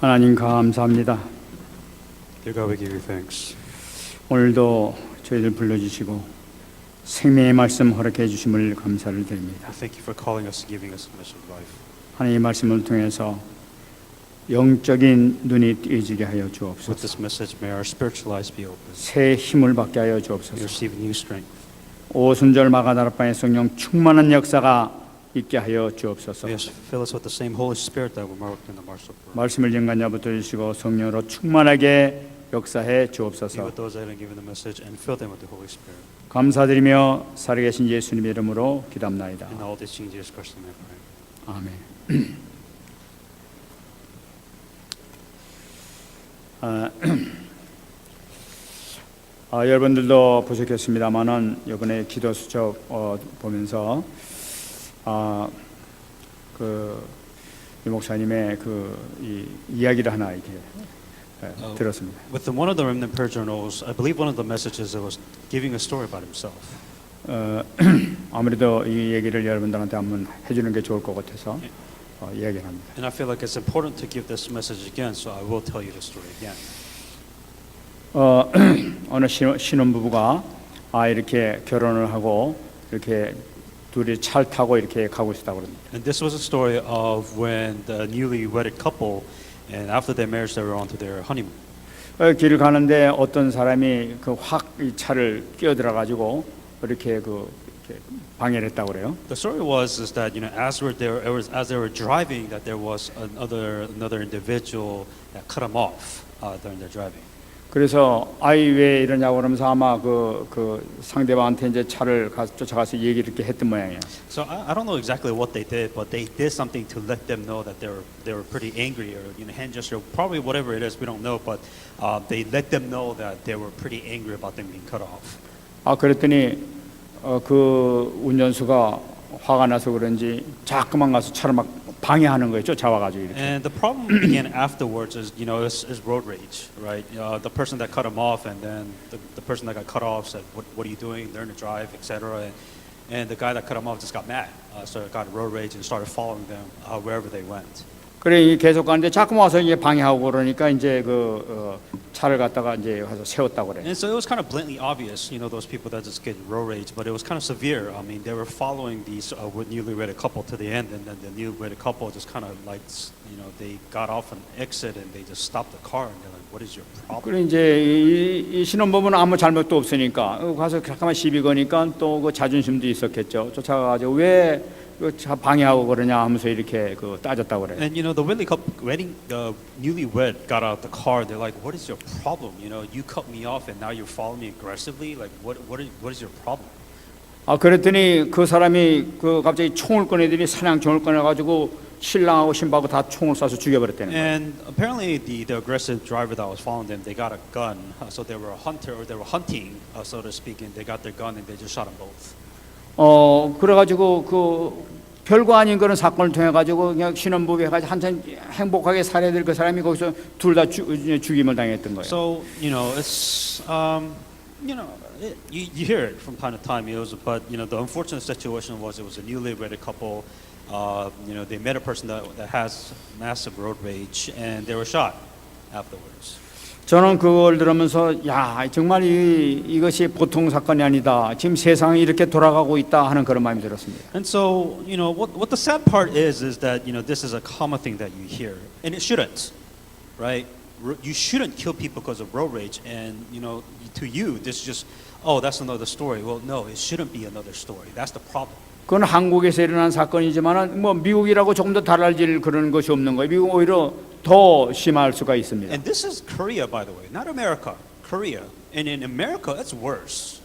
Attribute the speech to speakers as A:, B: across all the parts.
A: 하나님 감사합니다.
B: Dear God, we give you thanks.
A: 오늘도 저희들 불러주시고 생명의 말씀 허락해 주심을 감사를 드립니다.
B: We thank you for calling us and giving us a mission of life.
A: 하나님의 말씀을 통해서 영적인 눈이 뜨여지게 하여
B: With
A: 주옵소서.
B: this message, may our spiritual eyes be open.
A: 새 힘을 받게 하여
B: We
A: 주옵소서.
B: receive new strength.
A: 오순절 마가다락방의 성령 충만한 역사가 있게 하여 주옵소서.
B: May us fill us with the same Holy Spirit that we marked in the March of Prayer.
A: 말씀을 영간자부터 주시고 성령으로 충만하게 역사해
B: Be
A: 주옵소서.
B: with those that are given the message and fill them with the Holy Spirit.
A: 감사드리며 살아계신 예수님의 이름으로 기도합나이다.
B: And all this in Jesus Christ's name I pray.
A: 아멘. 여러분들도 보셨겠습니다만은 이번에 기도 수첩 보면서 이 목사님의 이 이야기를 하나 이렇게 들었습니다.
B: With one of the remnant prayer journals, I believe one of the messages it was giving a story about himself.
A: 아무래도 이 얘기를 여러분들한테 한번 해주는 게 좋을 것 같아서 이야기를 합니다.
B: And I feel like it's important to give this message again, so I will tell you the story again.
A: 어느 신혼부부가 이렇게 결혼을 하고 이렇게 둘이 차를 타고 이렇게 가고 있었다고 그럽니다.
B: And this was a story of when the newly wedded couple, and after their marriage, they were on to their honeymoon.
A: 길을 가는데 어떤 사람이 확 이 차를 끼어들어 가지고 이렇게 이렇게 방해를 했다고 그래요.
B: The story was is that as they were driving, that there was another individual that cut them off during their driving.
A: 그래서 왜 이러냐고 그러면서 아마 그 상대방한테 이제 차를 쫓아가서 얘기를 이렇게 했던 모양이에요.
B: So I don't know exactly what they did, but they did something to let them know that they were pretty angry, or hand gesture, probably whatever it is, we don't know, but they let them know that they were pretty angry about them being cut off.
A: 그랬더니 그 운전수가 화가 나서 그런지 자꾸만 가서 차를 막 방해하는 거예요. 쫓아와가지고 이렇게.
B: And the problem began afterwards is is road rage, right? The person that cut him off, and then the person that got cut off said, "What are you doing? Learn to drive, etc." And the guy that cut him off just got mad, so got road rage and started following them wherever they went.
A: 그래 계속 가는데 자꾸 와서 이제 방해하고 그러니까 이제 차를 갖다가 이제 가서 세웠다고 그래.
B: And so it was kind of blatantly obvious, those people that just get road rage, but it was kind of severe. I mean, they were following these newly wedded couple to the end, and then the newly wedded couple just kind of like, they got off an exit and they just stopped the car, and they're like, "What is your problem?"
A: 그래 이제 이 신혼부부는 아무 잘못도 없으니까 가서 잠깐만 시비 거니까 또 그 자존심도 있었겠죠. 쫓아가가지고 왜 방해하고 그러냐 하면서 이렇게 따졌다고 그래요.
B: And the newlywed got out of the car. They're like, "What is your problem? You cut me off, and now you're following me aggressively. Like, what is your problem?"
A: 그랬더니 그 사람이 갑자기 총을 꺼내더니 사냥총을 꺼내가지고 신랑하고 신부하고 다 총을 쏴서 죽여버렸다는 거예요.
B: And apparently, the aggressive driver that was following them, they got a gun. So they were a hunter, or they were hunting, so to speak, and they got their gun and they just shot them both.
A: 그래가지고 별거 아닌 그런 사건을 통해 가지고 그냥 신혼부부 해가지고 한참 행복하게 살아야 될 그 사람이 거기서 둘 다 죽임을 당했던 거예요.
B: So it's you hear it from time to time. But the unfortunate situation was it was a newly wedded couple. They met a person that has massive road rage, and they were shot afterwards.
A: 저는 그걸 들으면서 정말 이것이 보통 사건이 아니다. 지금 세상이 이렇게 돌아가고 있다 하는 그런 마음이 들었습니다.
B: And so what the sad part is that this is a common thing that you hear, and it shouldn't, right? You shouldn't kill people because of road rage, and to you this is just that's another story. Well, no, it shouldn't be another story. That's the problem.
A: 그건 한국에서 일어난 사건이지만 미국이라고 조금 더 달라질 그런 것이 없는 거예요. 미국 오히려 더 심할 수가 있습니다.
B: And this is Korea, by the way, not America. Korea, and in America, it's worse.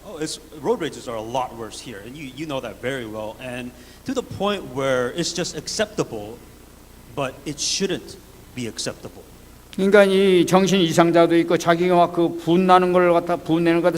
B: Road rages are a lot worse here, and you know that very well. And to the point where it's just acceptable, but it shouldn't be acceptable.
A: 그러니까 이 정신 이상자도 있고 자기가 막 분내는 걸 갖다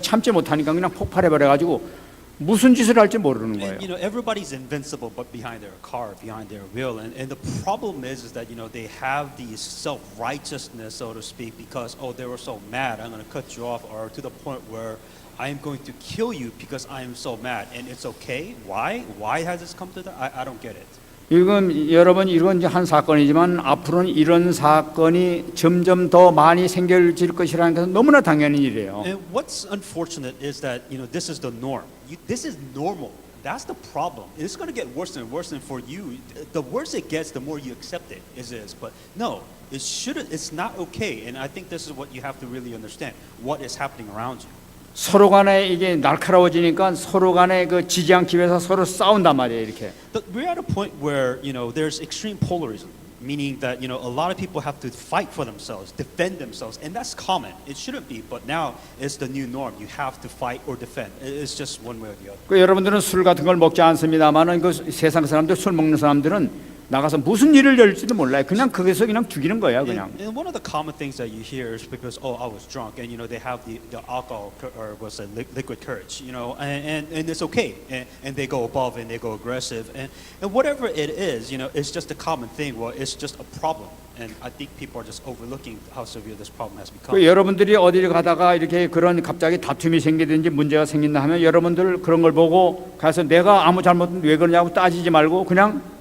A: 참지 못하니까 그냥 폭발해 버려 가지고 무슨 짓을 할지 모르는 거예요.
B: And everybody's invincible, but behind their car, behind their wheel, and the problem is that they have these self-righteousness, so to speak, because they were so mad, I'm going to cut you off, or to the point where I am going to kill you because I am so mad, and it's okay. Why has this come to that? I don't get it.
A: 이건 여러분 이건 이제 한 사건이지만 앞으로는 이런 사건이 점점 더 많이 생겨질 것이라는 것은 너무나 당연한 일이에요.
B: And what's unfortunate is that this is the norm. This is normal. That's the problem. It's going to get worse and worse, and for you, the worse it gets, the more you accept it. Is. But no, it shouldn't. It's not okay. And I think this is what you have to really understand. What is happening around you.
A: 서로 간에 이게 날카로워지니까 서로 간에 그 지지 않기 위해서 서로 싸운단 말이에요, 이렇게.
B: We're at a point where there's extreme polarism, meaning that a lot of people have to fight for themselves, defend themselves, and that's common. It shouldn't be, but now it's the new norm. You have to fight or defend. It's just one way or the other.
A: 그 여러분들은 술 같은 걸 먹지 않습니다만은 그 세상 사람들 술 먹는 사람들은 나가서 무슨 일을 열지도 몰라요. 그냥 거기서 그냥 죽이는 거예요, 그냥.
B: And one of the common things that you hear is because I was drunk, and they have the alcohol or was a liquid courage, and it's okay, and they go above and they go aggressive, and whatever it is, it's just a common thing. Well, it's just a problem, and I think people are just overlooking how severe this problem has become.
A: 그 여러분들이 어디를 가다가 이렇게 그런 갑자기 다툼이 생기든지 문제가 생긴다 하면 여러분들 그런 걸 보고 가서 내가 아무 잘못 왜 그러냐고 따지지 말고 그냥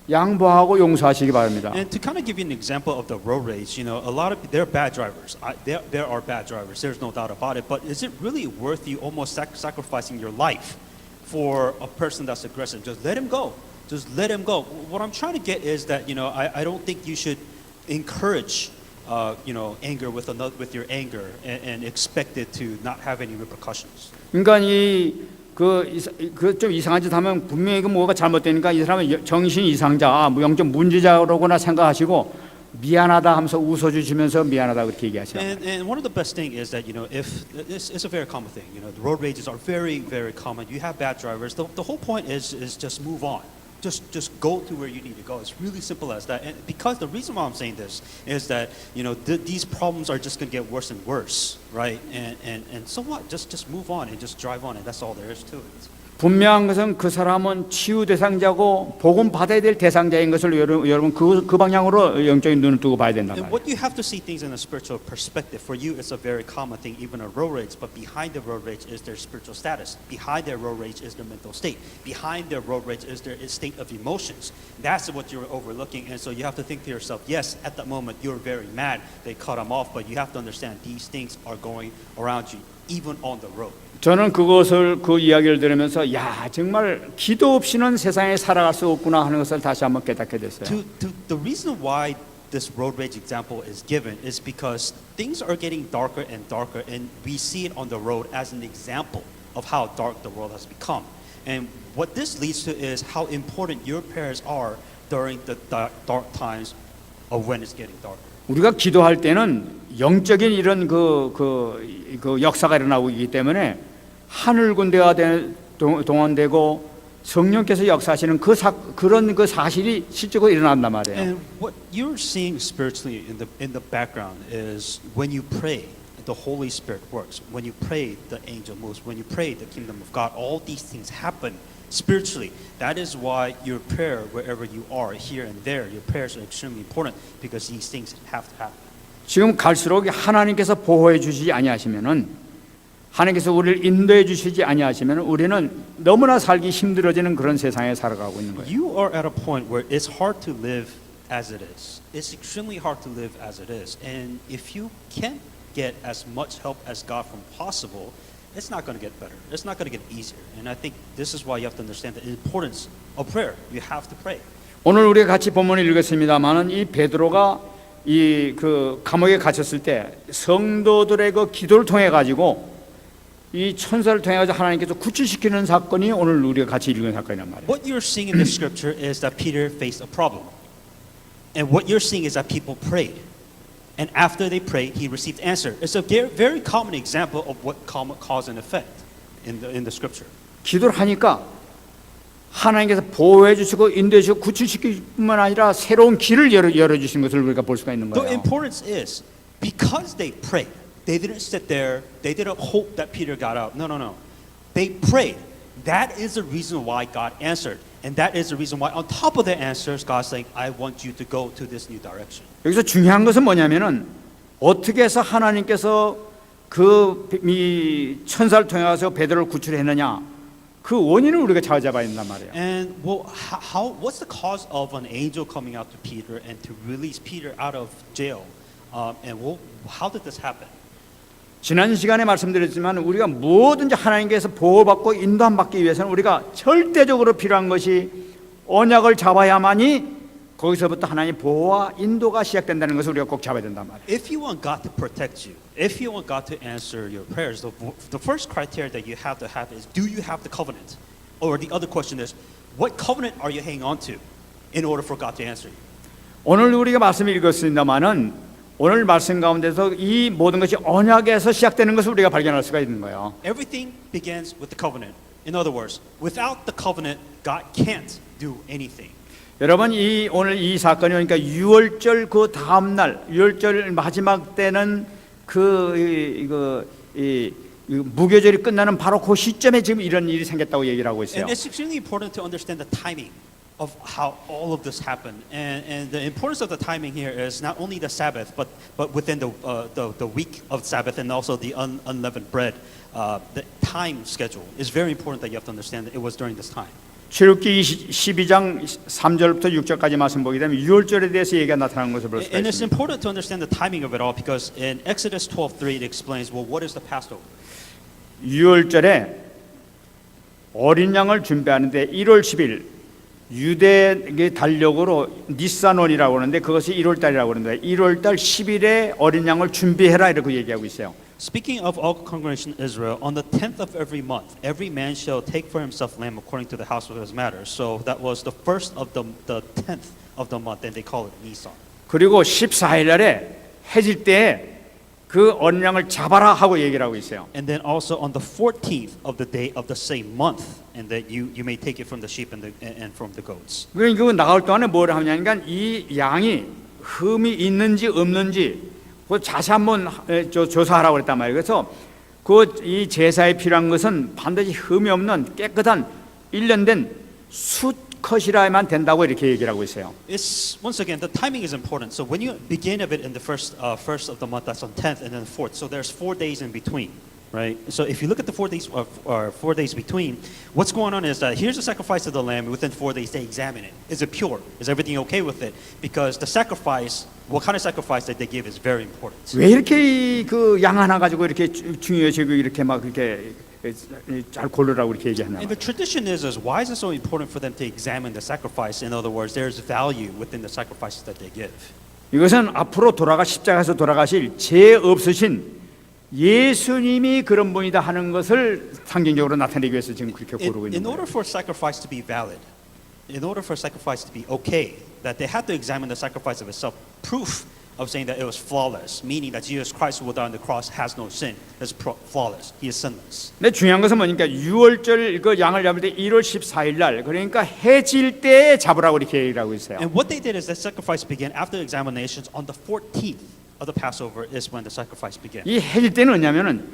A: 양보하고 용서하시기 바랍니다.
B: And to kind of give you an example of the road rage, a lot of there are bad drivers. There are bad drivers. There's no doubt about it. But is it really worth you almost sacrificing your life for a person that's aggressive? Just let him go. Just let him go. What I'm trying to get is that I don't think you should encourage anger with your anger and expect it to not have any repercussions.
A: 그러니까 그 좀 이상한 짓 하면 분명히 그 뭐가 잘못되니까 이 사람은 정신 이상자, 영적 문제자로구나 생각하시고 미안하다 하면서 웃어주시면서 미안하다 그렇게 얘기하세요.
B: And one of the best thing is that if it's a very common thing. The road rages are very very common. You have bad drivers. The whole point is just move on. Just go to where you need to go. It's really simple as that. And because the reason why I'm saying this is that these problems are just going to get worse and worse, right? And so what? Just move on and just drive on, and that's all there is to it.
A: 분명한 것은 그 사람은 치유 대상자고 복음 받아야 될 대상자인 것을 여러분 그 방향으로 영적인 눈을 두고 봐야 된다
B: And
A: 말이에요.
B: what you have to see things in a spiritual perspective. For you, it's a very common thing, even a road rage. But behind the road rage is their spiritual status. Behind their road rage is their mental state. Behind their road rage is their state of emotions. That's what you're overlooking. And so you have to think to yourself, yes, at that moment you're very mad. They cut them off, but you have to understand these things are going around you, even on the road.
A: 저는 그 이야기를 들으면서 야 정말 기도 없이는 세상에 살아갈 수 없구나 하는 것을 다시 한번 깨닫게 됐어요.
B: The reason why this road rage example is given is because things are getting darker and darker, and we see it on the road as an example of how dark the world has become. And what this leads to is how important your prayers are during the dark times of when it's getting darker.
A: 우리가 기도할 때는 영적인 이런 그 역사가 일어나고 있기 때문에 하늘 군대가 동원되고 성령께서 역사하시는 그런 사실이 실제로 일어난단 말이에요.
B: And what you're seeing spiritually in the background is when you pray, the Holy Spirit works. When you pray, the angel moves. When you pray, the kingdom of God. All these things happen spiritually. That is why your prayer, wherever you are, here and there, your prayers are extremely important because these things have to happen.
A: 지금 갈수록 하나님께서 보호해 주시지 아니하시면은 하나님께서 우리를 인도해 주시지 아니하시면은 우리는 너무나 살기 힘들어지는 그런 세상에 살아가고 있는 거예요.
B: You are at a point where it's hard to live as it is. It's extremely hard to live as it is. And if you can't get as much help as God from possible, it's not going to get better. It's not going to get easier. And I think this is why you have to understand the importance of prayer. You have to pray.
A: 오늘 우리가 같이 본문을 읽었습니다만은 이 베드로가 이 그 감옥에 갇혔을 때 성도들의 그 기도를 통해 가지고 이 천사를 통해 가지고 하나님께서 구출시키는 사건이 오늘 우리가 같이 읽은 사건이란 말이에요.
B: What you're seeing in the scripture is that Peter faced a problem. And what you're seeing is that people prayed. And after they prayed, he received answer. It's a very common example of what cause and effect in the scripture.
A: 기도를 하니까 하나님께서 보호해 주시고 인도해 주시고 구출시킬 뿐만 아니라 새로운 길을 열어 주신 것을 우리가 볼 수가 있는
B: The
A: 거예요.
B: importance is because they prayed. They didn't sit there. They didn't hope that Peter got out. No. They prayed. That is the reason why God answered. And that is the reason why on top of the answers, God's saying, I want you to go to this new direction.
A: 여기서 중요한 것은 뭐냐면은 어떻게 해서 하나님께서 이 천사를 통해서 베드로를 구출했느냐. 그 원인을 우리가 찾아봐야 된단 말이에요.
B: And well, what's the cause of an angel coming out to Peter and to release Peter out of jail? How did this happen?
A: 지난 시간에 말씀드렸지만 우리가 뭐든지 하나님께서 보호받고 인도함 받기 위해서는 우리가 절대적으로 필요한 것이 언약을 잡아야만이 거기서부터 하나님의 보호와 인도가 시작된다는 것을 우리가 꼭 잡아야 된단 말이에요.
B: If you want God to protect you, if you want God to answer your prayers, the first criteria that you have to have is, do you have the covenant? Or the other question is, what covenant are you hanging on to in order for God to answer you?
A: 오늘 우리가 말씀을 읽었습니다마는 오늘 말씀 가운데서 이 모든 것이 언약에서 시작되는 것을 우리가 발견할 수가 있는 거예요.
B: Everything begins with the covenant. In other words, without the covenant, God can't do anything.
A: 여러분 오늘 이 사건이 그러니까 유월절 그 다음 날 유월절 마지막 때는 이 무교절이 끝나는 바로 그 시점에 지금 이런 일이 생겼다고 얘기를 하고 있어요.
B: And it's extremely important to understand the timing of how all of this happened. And the importance of the timing here is not only the Sabbath, but within the week of Sabbath and also the unleavened bread. The time schedule is very important that you have to understand that it was during this time.
A: 출애굽기 12장 3절부터 6절까지 말씀 보게 되면 유월절에 대해서 얘기가 나타나는 것을 볼 수가
B: And it's
A: 있습니다.
B: important to understand the timing of it all because in Exodus 12:3 it explains, well, what is the Passover?
A: 유월절에 어린 양을 준비하는데 1월 10일 유대 달력으로 니산월이라고 하는데 그것이 1월 달이라고 하는데 1월 달 10일에 어린 양을 준비해라 이렇게 얘기하고 있어요.
B: Speaking of all congregation Israel, on the 10th of every month, every man shall take for himself lamb according to the house of his matters. So that was the first of the 10th of the month, and they call it Nisan.
A: 그리고 14일 날에 해질 때에 그 어린 양을 잡아라 하고 얘기를 하고 있어요.
B: And then also on the 14th of the day of the same month, and that you may take it from the sheep and from the goats.
A: 그러니까 그 나올 동안에 뭘 하냐니까 이 양이 흠이 있는지 없는지 그 다시 한번 조사하라고 그랬단 말이에요. 그래서 이 제사에 필요한 것은 반드시 흠이 없는 깨끗한 1년 된 수컷이라야만 된다고 이렇게 얘기를 하고 있어요.
B: It's once again the timing is important. So when you begin of it in the first of the month, that's on 10th, and then the 4th. So there's 4 days in between, right? So if you look at the 4 days or 4 days between, what's going on is that here's the sacrifice of the lamb. Within 4 days, they examine it. Is it pure? Is everything okay with it? Because the sacrifice, what kind of sacrifice that they give, is very important.
A: 왜 이렇게 그 양 하나 가지고 이렇게 중요시고 이렇게 막 이렇게 잘 고르라고 이렇게 얘기하나?
B: And the tradition is why is it so important for them to examine the sacrifice? In other words, there's value within the sacrifices that they give.
A: 이것은 앞으로 십자가에서 돌아가실 죄 없으신 예수님이 그런 분이다 하는 것을 상징적으로 나타내기 위해서 지금 그렇게 고르고 있는
B: In order
A: 거예요.
B: for sacrifice to be valid, in order for sacrifice to be okay, that they had to examine the sacrifice of itself, proof of saying that it was flawless, meaning that Jesus Christ who will die on the cross has no sin, is flawless, he is sinless.
A: 근데 중요한 것은 뭐니까 유월절 그 양을 잡을 때 1월 14일 날 그러니까 해질 때에 잡으라고 이렇게 얘기를 하고 있어요.
B: And what they did is that sacrifice began after examinations on the 14th of the Passover is when the sacrifice began.
A: 이 해질 때는 뭐냐면은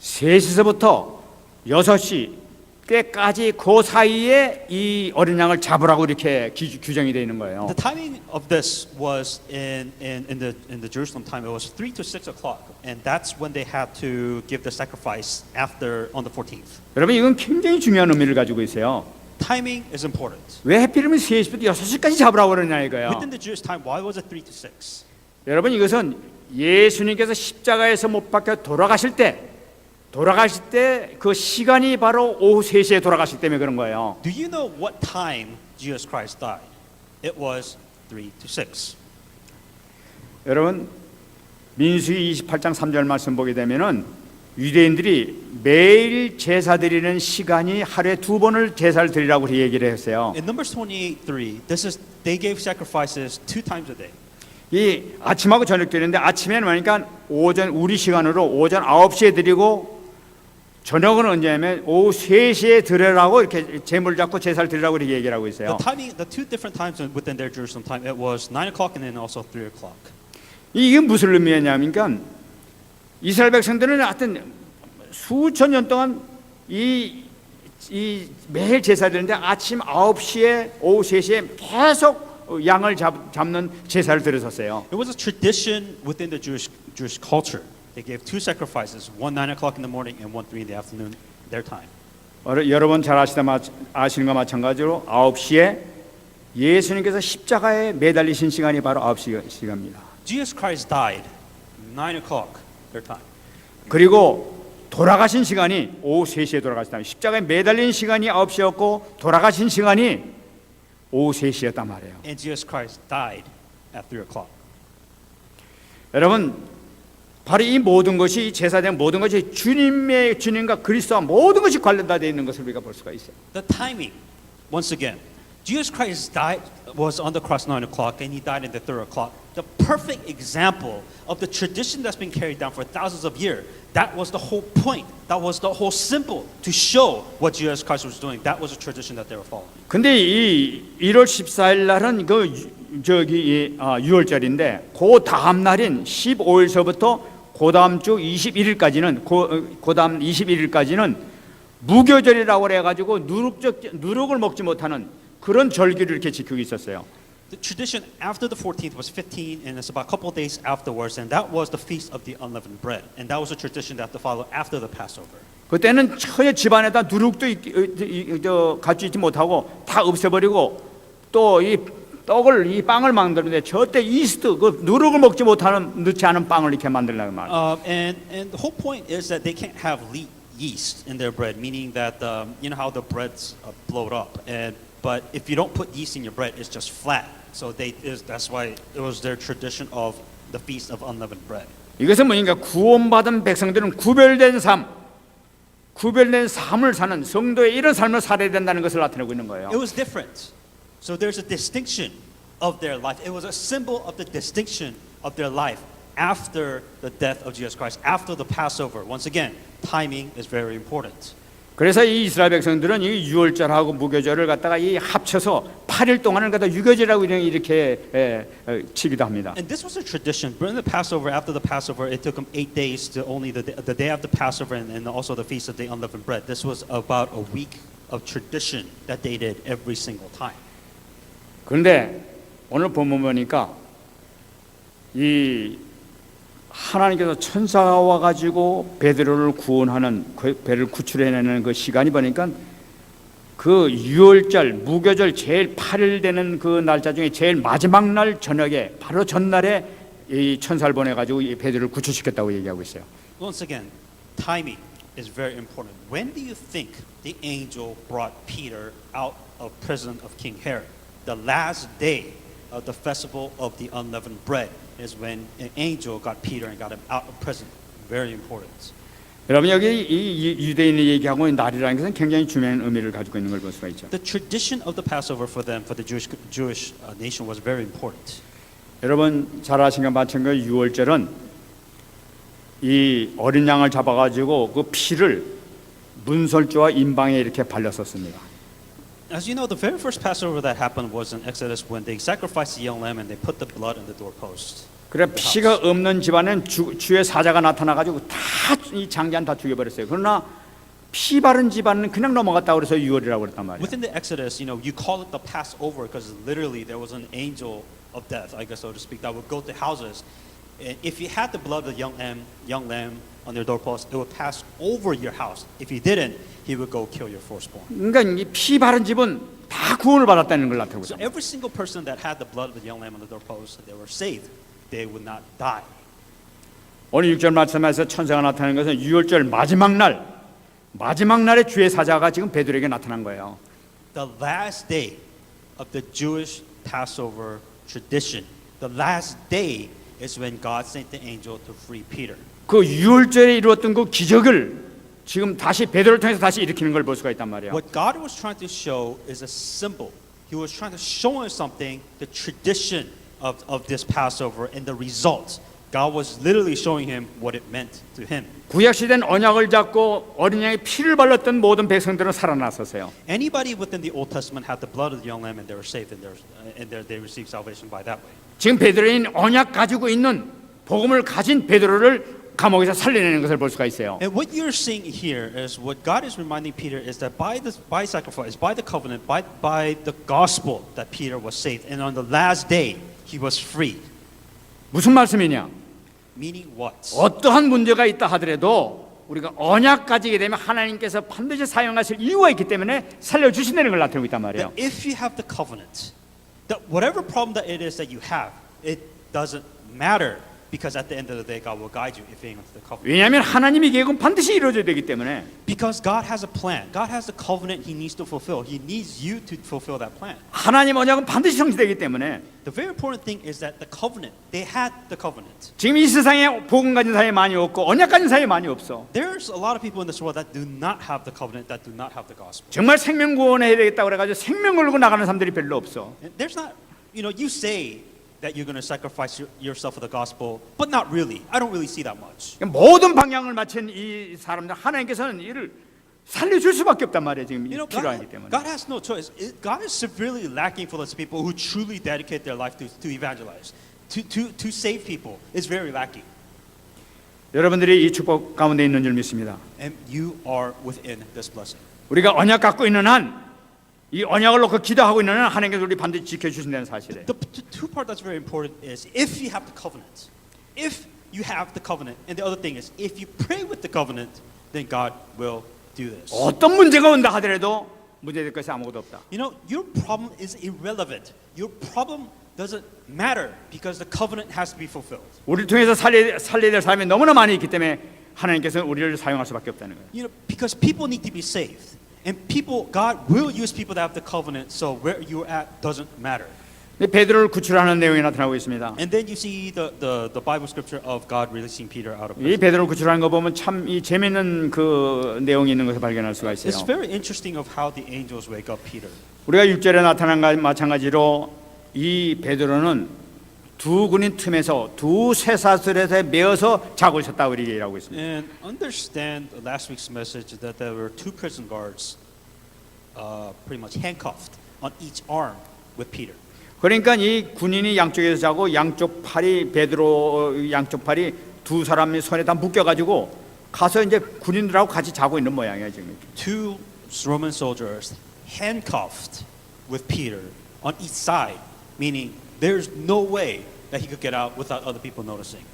A: 3시서부터 6시 때까지 그 사이에 이 어린 양을 잡으라고 이렇게 규정이 되어 있는 거예요.
B: The timing of this was in the Jerusalem time. It was 3 to 6 o'clock, and that's when they had to give the sacrifice after on the 14th.
A: 여러분 이건 굉장히 중요한 의미를 가지고 있어요.
B: Timing is important.
A: 왜 하필이면 3시부터 6시까지 잡으라고 그러냐 이거예요.
B: Within the Jewish time, why was it 3 to 6?
A: 여러분 이것은 예수님께서 십자가에서 못 박혀 돌아가실 때 그 시간이 바로 오후 3시에 돌아가실 때문에 그런 거예요.
B: Do you know what time Jesus Christ died? It was 3 to 6.
A: 여러분 민수기 28장 3절 말씀 보게 되면은 유대인들이 매일 제사 드리는 시간이 하루에 2번을 제사를 드리라고 얘기를 했어요.
B: In Numbers 28:3, they gave sacrifices 2 times a day.
A: 이 아침하고 저녁 드리는데 아침에는 뭐니까 오전 우리 시간으로 오전 9시에 드리고 저녁은 언제냐면 오후 3시에 드리라고 이렇게 제물 잡고 제사를 드리라고 이렇게 얘기를 하고 있어요.
B: The timing, the 2 different times within their Jerusalem time, it was 9 o'clock and then also 3 o'clock.
A: 이게 무슨 의미냐니까 이스라엘 백성들은 하여튼 수천 년 동안 이 매일 제사 드리는데 아침 9시에 오후 3시에 계속 양을 잡는 제사를 드렸었어요.
B: It was a tradition within the Jewish culture. They gave 2 sacrifices, one 9 o'clock in the morning and one 3 in the afternoon, their time.
A: 여러분 잘 아시는 것 마찬가지로 9시에 예수님께서 십자가에 매달리신 시간이 바로 9시입니다.
B: Jesus Christ died 9 o'clock their time.
A: 그리고 돌아가신 시간이 오후 3시에 돌아가셨다. 십자가에 매달린 시간이 9시였고 돌아가신 시간이 오후 3시였단 말이에요.
B: And Jesus Christ died at 3 o'clock.
A: 여러분 바로 이 모든 것이 제사된 모든 것이 주님과 그리스도와 모든 것이 관련되어 있는 것을 우리가 볼 수가 있어요.
B: The timing, once again, Jesus Christ died was on the cross 9 o'clock, and he died in the 3 o'clock. The perfect example of the tradition that's been carried down for thousands of years. That was the whole point. That was the whole symbol to show what Jesus Christ was doing. That was a tradition that they were following.
A: 근데 이 1월 14일 날은 그 유월절인데 그 다음 날인 15일서부터 그 다음 주 21일까지는 그 다음 21일까지는 무교절이라고 해 가지고 누룩을 먹지 못하는 그런 절기를 이렇게 지키고 있었어요.
B: The tradition after the 14th was 15, and it's about a couple of days afterwards, and that was the feast of the unleavened bread, and that was a tradition that to follow after the Passover.
A: 그때는 전혀 집안에다 누룩도 갖추지 못하고 다 없애버리고 또 이 떡을 이 빵을 만드는데 절대 이스트 그 누룩을 먹지 못하는 넣지 않은 빵을 이렇게 만들려고 말이에요.
B: And the whole point is that they can't have yeast in their bread, meaning that you know how the breads bloat up, but if you don't put yeast in your bread, it's just flat. So that's why it was their tradition of the feast of unleavened bread.
A: 이것은 뭐니까 구원받은 백성들은 구별된 삶을 사는 성도의 이런 삶을 살아야 된다는 것을 나타내고 있는 거예요.
B: It was different. So there's a distinction of their life. It was a symbol of the distinction of their life after the death of Jesus Christ, after the Passover. Once again, timing is very important.
A: 그래서 이 이스라엘 백성들은 이 유월절하고 무교절을 갖다가 이 합쳐서 8일 동안을 갖다 유교절이라고 이렇게 치기도 합니다.
B: And this was a tradition. During the Passover, after the Passover, it took them 8 days to only the day after Passover and also the feast of the unleavened bread. This was about a week of tradition that they did every single time.
A: 그런데 오늘 본문 보니까 이 하나님께서 천사가 와가지고 베드로를 구원하는 배를 구출해내는 그 시간이 보니까 그 유월절 무교절 제일 8일 되는 그 날짜 중에 제일 마지막 날 저녁에 바로 전날에 이 천사를 보내가지고 이 베드로를 구출시켰다고 얘기하고 있어요.
B: Once again, timing is very important. When do you think the angel brought Peter out of prison of King Herod? The last day of the festival of the unleavened bread is when an angel got Peter and got him out of prison. Very important.
A: 여러분 여기 이 유대인이 얘기하고 있는 날이라는 것은 굉장히 중요한 의미를 가지고 있는 걸 볼 수가 있죠.
B: The tradition of the Passover for them, for the Jewish nation, was very important.
A: 여러분 잘 아시는 것 마찬가지로 유월절은 이 어린 양을 잡아가지고 그 피를 문설주와 인방에 이렇게 발렸었습니다.
B: As you know, the very first Passover that happened was in Exodus when they sacrificed the young lamb and they put the blood on the doorpost.
A: 그래 피가 없는 집안은 주의 사자가 나타나가지고 다 이 장자는 다 죽여버렸어요. 그러나 피 바른 집안은 그냥 넘어갔다 그래서 유월이라고 그랬단 말이에요.
B: Within the Exodus, you know, you call it the Passover because literally there was an angel of death, I guess so to speak, that would go to houses. And if you had the blood of the young lamb on their doorpost, it would pass over your house. If you didn't, he would go kill your firstborn.
A: 그러니까 이 피 바른 집은 다 구원을 받았다는 걸 나타내고
B: So
A: 있어요.
B: every single person that had the blood of the young lamb on the doorpost, they were saved. They would not die.
A: 오늘 6절 말씀에서 천사가 나타나는 것은 유월절 마지막 날에 주의 사자가 지금 베드로에게 나타난 거예요.
B: The last day of the Jewish Passover tradition, the last day is when God sent the angel to free Peter.
A: 그 유월절에 이루었던 그 기적을 지금 다시 베드로를 통해서 다시 일으키는 걸 볼 수가 있단 말이에요.
B: What God was trying to show is a symbol. He was trying to show him something, the tradition of this Passover and the results. God was literally showing him what it meant to him.
A: 구약 시대는 언약을 잡고 어린 양의 피를 발랐던 모든 백성들은 살아났었어요.
B: Anybody within the Old Testament had the blood of the young lamb and they were saved and they received salvation by that way.
A: 지금 베드로인 언약 가지고 있는 복음을 가진 베드로를 감옥에서 살려내는 것을 볼 수가 있어요.
B: And what you're seeing here is what God is reminding Peter is that by sacrifice, by the covenant, by the gospel that Peter was saved, and on the last day he was freed.
A: 무슨 말씀이냐?
B: Meaning what?
A: 어떠한 문제가 있다 하더라도 우리가 언약 가지게 되면 하나님께서 반드시 사용하실 이유가 있기 때문에 살려주신다는 걸 나타내고 있단 말이에요.
B: That if you have the covenant, that whatever problem that it is that you have, it doesn't matter because at the end of the day, God will guide you if you hang on to the covenant.
A: 왜냐하면 하나님의 계획은 반드시 이루어져야 되기 때문에
B: Because God has a plan. God has the covenant He needs to fulfill. He needs you to fulfill that plan.
A: 하나님 언약은 반드시 성취되기 때문에
B: The very important thing is that the covenant, they had the covenant.
A: 지금 이 세상에 복음 가진 사람이 많이 없고 언약 가진 사람이 많이 없어.
B: There's a lot of people in this world that do not have the covenant, that do not have the gospel.
A: 정말 생명 구원해야 되겠다고 그래가지고 생명 걸고 나가는 사람들이 별로 없어.
B: And there's not, you say that you're going to sacrifice yourself for the gospel, but not really. I don't really see that much.
A: 모든 방향을 마친 이 사람들 하나님께서는 이를 살려줄 수밖에 없단 말이에요. 지금 필요하기 때문에.
B: God has no choice. God is severely lacking for those people who truly dedicate their life to evangelize, to save people. It's very lacking.
A: 여러분들이 이 축복 가운데 있는 줄 믿습니다.
B: And you are within this blessing.
A: 우리가 언약 갖고 있는 한, 이 언약을 놓고 기도하고 있는 한 하나님께서 우리 반드시 지켜주신다는 사실이에요.
B: The two part that's very important is if you have the covenant. If you have the covenant. And the other thing is if you pray with the covenant, then God will do this.
A: 어떤 문제가 온다 하더라도 문제될 것이 아무것도 없다.
B: Your problem is irrelevant. Your problem doesn't matter because the covenant has to be fulfilled.
A: 우리를 통해서 살려야 될 사람이 너무나 많이 있기 때문에 하나님께서는 우리를 사용할 수밖에 없다는 거예요.
B: Because people need to be saved. And God will use people that have the covenant, so where you're at doesn't matter.
A: 베드로를 구출하는 내용이 나타나고 있습니다.
B: And then you see the Bible scripture of God releasing Peter out of
A: 이
B: prison.
A: 베드로를 구출하는 거 보면 참 이 재미있는 그 내용이 있는 것을 발견할 수가 있어요.
B: It's very interesting of how the angels wake up Peter.
A: 우리가 6절에 나타난 것 마찬가지로 이 베드로는 두 군인 틈에서 두 쇠사슬에 매어서 자고 있었다고 이렇게 얘기하고 있습니다.
B: And understand last week's message that there were two prison guards pretty much handcuffed on each arm with Peter.
A: 그러니까 이 군인이 양쪽에서 자고 양쪽 팔이 베드로 양쪽 팔이 두 사람의 손에 다 묶여가지고 가서 이제 군인들하고 같이 자고 있는 모양이에요 지금.
B: Two Roman soldiers handcuffed with Peter on each side, meaning there's no way that he could get out without other people noticing.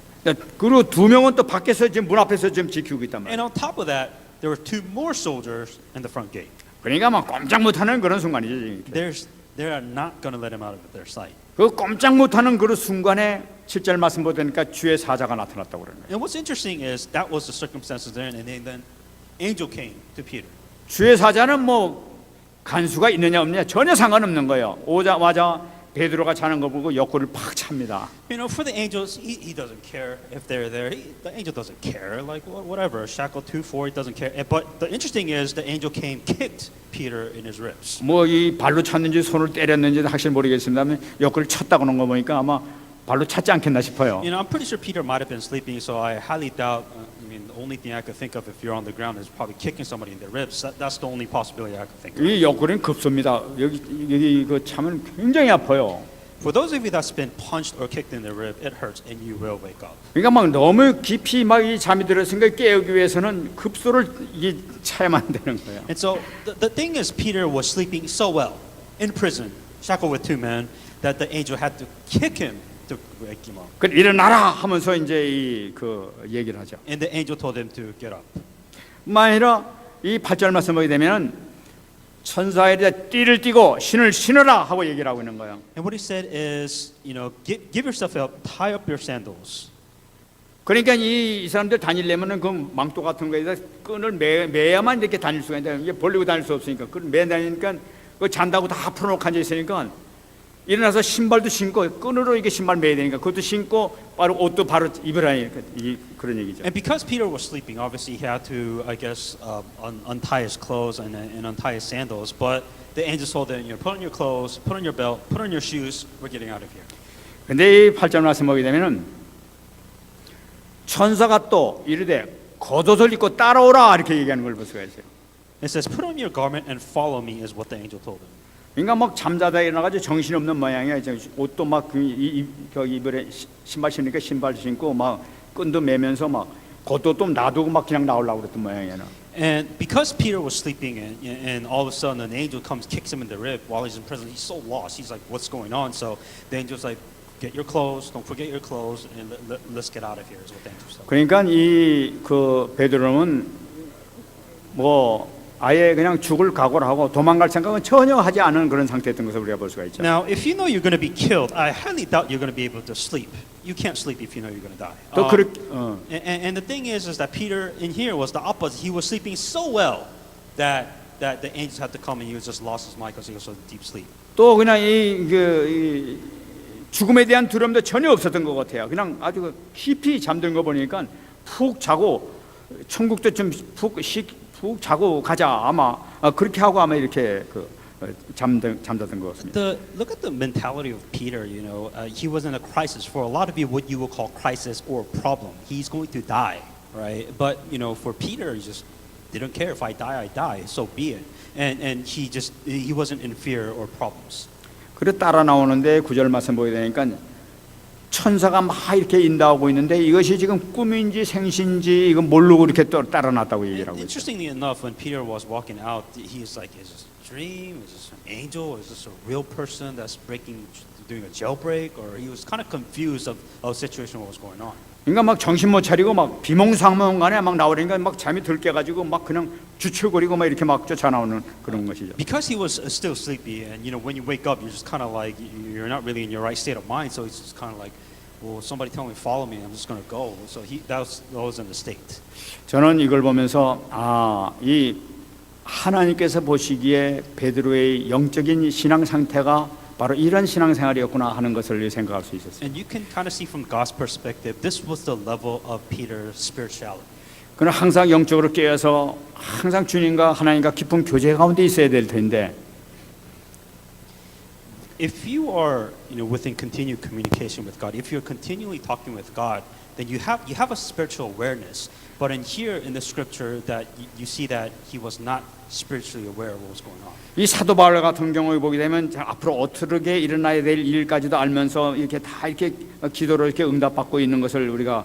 A: 그리고 두 명은 또 밖에서 지금 문 앞에서 지금 지키고 있단
B: And
A: 말이에요.
B: on top of that, there were two more soldiers in the front gate.
A: 그러니까 막 꼼짝 못하는 그런 순간이죠. 지금.
B: They are not going to let him out of their sight.
A: 그 꼼짝 못하는 그 순간에 7절 말씀 보니까 주의 사자가 나타났다고 그러는 거예요.
B: And what's interesting is that was the circumstances there, and then angel came to Peter.
A: 주의 사자는 뭐 간수가 있느냐 없느냐 전혀 상관없는 거예요. 오자마자 베드로가 자는 거 보고 옆구리를 팍 찹니다.
B: For the angels, he doesn't care if they're there. The angel doesn't care, like whatever, shackle 2-4, he doesn't care. But the interesting is the angel came, kicked Peter in his ribs.
A: 뭐 이 발로 찼는지 손을 때렸는지 확실히 모르겠습니다만 옆구리를 쳤다고 하는 거 보니까 아마 발로 찼지 않겠나 싶어요.
B: I'm pretty sure Peter might have been sleeping, so I highly doubt. The only thing I could think of if you're on the ground is probably kicking somebody in the ribs. That's the only possibility I could think of.
A: 이 옆구리는 급소입니다. 여기 그 차면 굉장히 아파요.
B: For those of you that's been punched or kicked in the rib, it hurts and you will wake up.
A: 그러니까 막 너무 깊이 막 이 잠이 들었으니까 깨우기 위해서는 급소를 이게 차야만 되는 거예요.
B: And so the thing is, Peter was sleeping so well in prison, shackled with two men, that the angel had to kick him to wake him up.
A: 그 일어나라 하면서 이제 그 얘기를 하죠.
B: And the angel told him to get up.
A: 만일에 이 8절 말씀 보게 되면 천사에게 띠를 띠고 신을 신으라 하고 얘기를 하고 있는 거예요.
B: And what he said is, give yourself up, tie up your sandals.
A: 그러니까 이 사람들 다니려면은 그 망토 같은 거에다 끈을 매야만 이렇게 다닐 수가 있는데 이게 벌리고 다닐 수 없으니까 끈을 매 다니니까 그 잔다고 다 풀어놓고 앉아 있으니까 일어나서 신발도 신고 끈으로 이게 신발 매야 되니까 그것도 신고 바로 옷도 바로 입으라 그런 얘기죠.
B: And because Peter was sleeping, obviously he had to, I guess, untie his clothes and untie his sandals. But the angel told him, put on your clothes, put on your belt, put on your shoes. We're getting out of here.
A: 근데 이 8절 말씀 보게 되면은 천사가 또 이르되 겉옷을 입고 따라오라 이렇게 얘기하는 걸 볼 수가 있어요.
B: It says, put on your garment and follow me, is what the angel told him.
A: 그러니까 막 잠자다 일어나가지고 정신 없는 모양이야. 옷도 막 이불에 신발 신으니까 신발 신고 막 끈도 매면서 막 겉옷도 놔두고 막 그냥 나오려고 그랬던 모양이야.
B: And because Peter was sleeping and all of a sudden an angel comes, kicks him in the rib while he's in prison, he's so lost. He's like, what's going on? So the angel's like, get your clothes, don't forget your clothes, and let's get out of here. Is what the angel said.
A: 그러니까 이 그 베드로는 뭐 아예 그냥 죽을 각오를 하고 도망갈 생각은 전혀 하지 않은 그런 상태였던 것을 우리가 볼 수가 있죠.
B: Now, if you know you're going to be killed, I highly doubt you're going to be able to sleep. You can't sleep if you know you're going to die.
A: 또 그렇게
B: And the thing is that Peter in here was the opposite. He was sleeping so well that the angels had to come and he was just lost his mind because he was so deep sleep.
A: 또 그냥 이 죽음에 대한 두려움도 전혀 없었던 것 같아요. 그냥 아주 깊이 잠든 거 보니까 푹 자고 천국도 좀 푹 자고 가자 아마 그렇게 하고 아마 이렇게 잠자던 것 같습니다.
B: Look at the mentality of Peter. You know, he was in a crisis. For a lot of you, what you will call crisis or problem. He's going to die, right? But you know, for Peter, he just didn't care. If I die. So be it. And he wasn't in fear or problems.
A: 그래 따라 나오는데 9절 말씀 보게 되니까 천사가 막 이렇게 인도하고 있는데 이것이 지금 꿈인지 생신지 이건 모르고 이렇게 또 따라 놨다고 얘기를 하고 있어요.
B: Interestingly enough, when Peter was walking out, he was like, "Is this a dream? Is this an angel? Is this a real person that's doing a jailbreak?" Or he was kind of confused of the situation, what was going on.
A: 그러니까 막 정신 못 차리고 막 비몽사몽간에 막 나오니까 막 잠이 들깨가지고 막 그냥 주출거리고 막 이렇게 막 쫓아 나오는 그런 것이죠.
B: Because he was still sleepy, and you know, when you wake up, you're just kind of like you're not really in your right state of mind. So it's just kind of like, well, somebody tell me, follow me. I'm just going to go. So that was in the state.
A: 저는 이걸 보면서 이 하나님께서 보시기에 베드로의 영적인 신앙 상태가 바로 이런 신앙생활이었구나 하는 것을 생각할 수 있었어요.
B: And you can kind of see from God's perspective, this was the level of Peter's spirituality.
A: 그는 항상 영적으로 깨어서 항상 주님과 하나님과 깊은 교제 가운데 있어야 될 텐데
B: If you are, you know, within continued communication with God, if you're continually talking with God, then you have a spiritual awareness. But in here in the scripture, that you see that he was not spiritually aware of what was going on.
A: 이 사도 바울 같은 경우에 보게 되면 앞으로 어떻게 일어나야 될 일까지도 알면서 이렇게 다 이렇게 기도로 이렇게 응답받고 있는 것을 우리가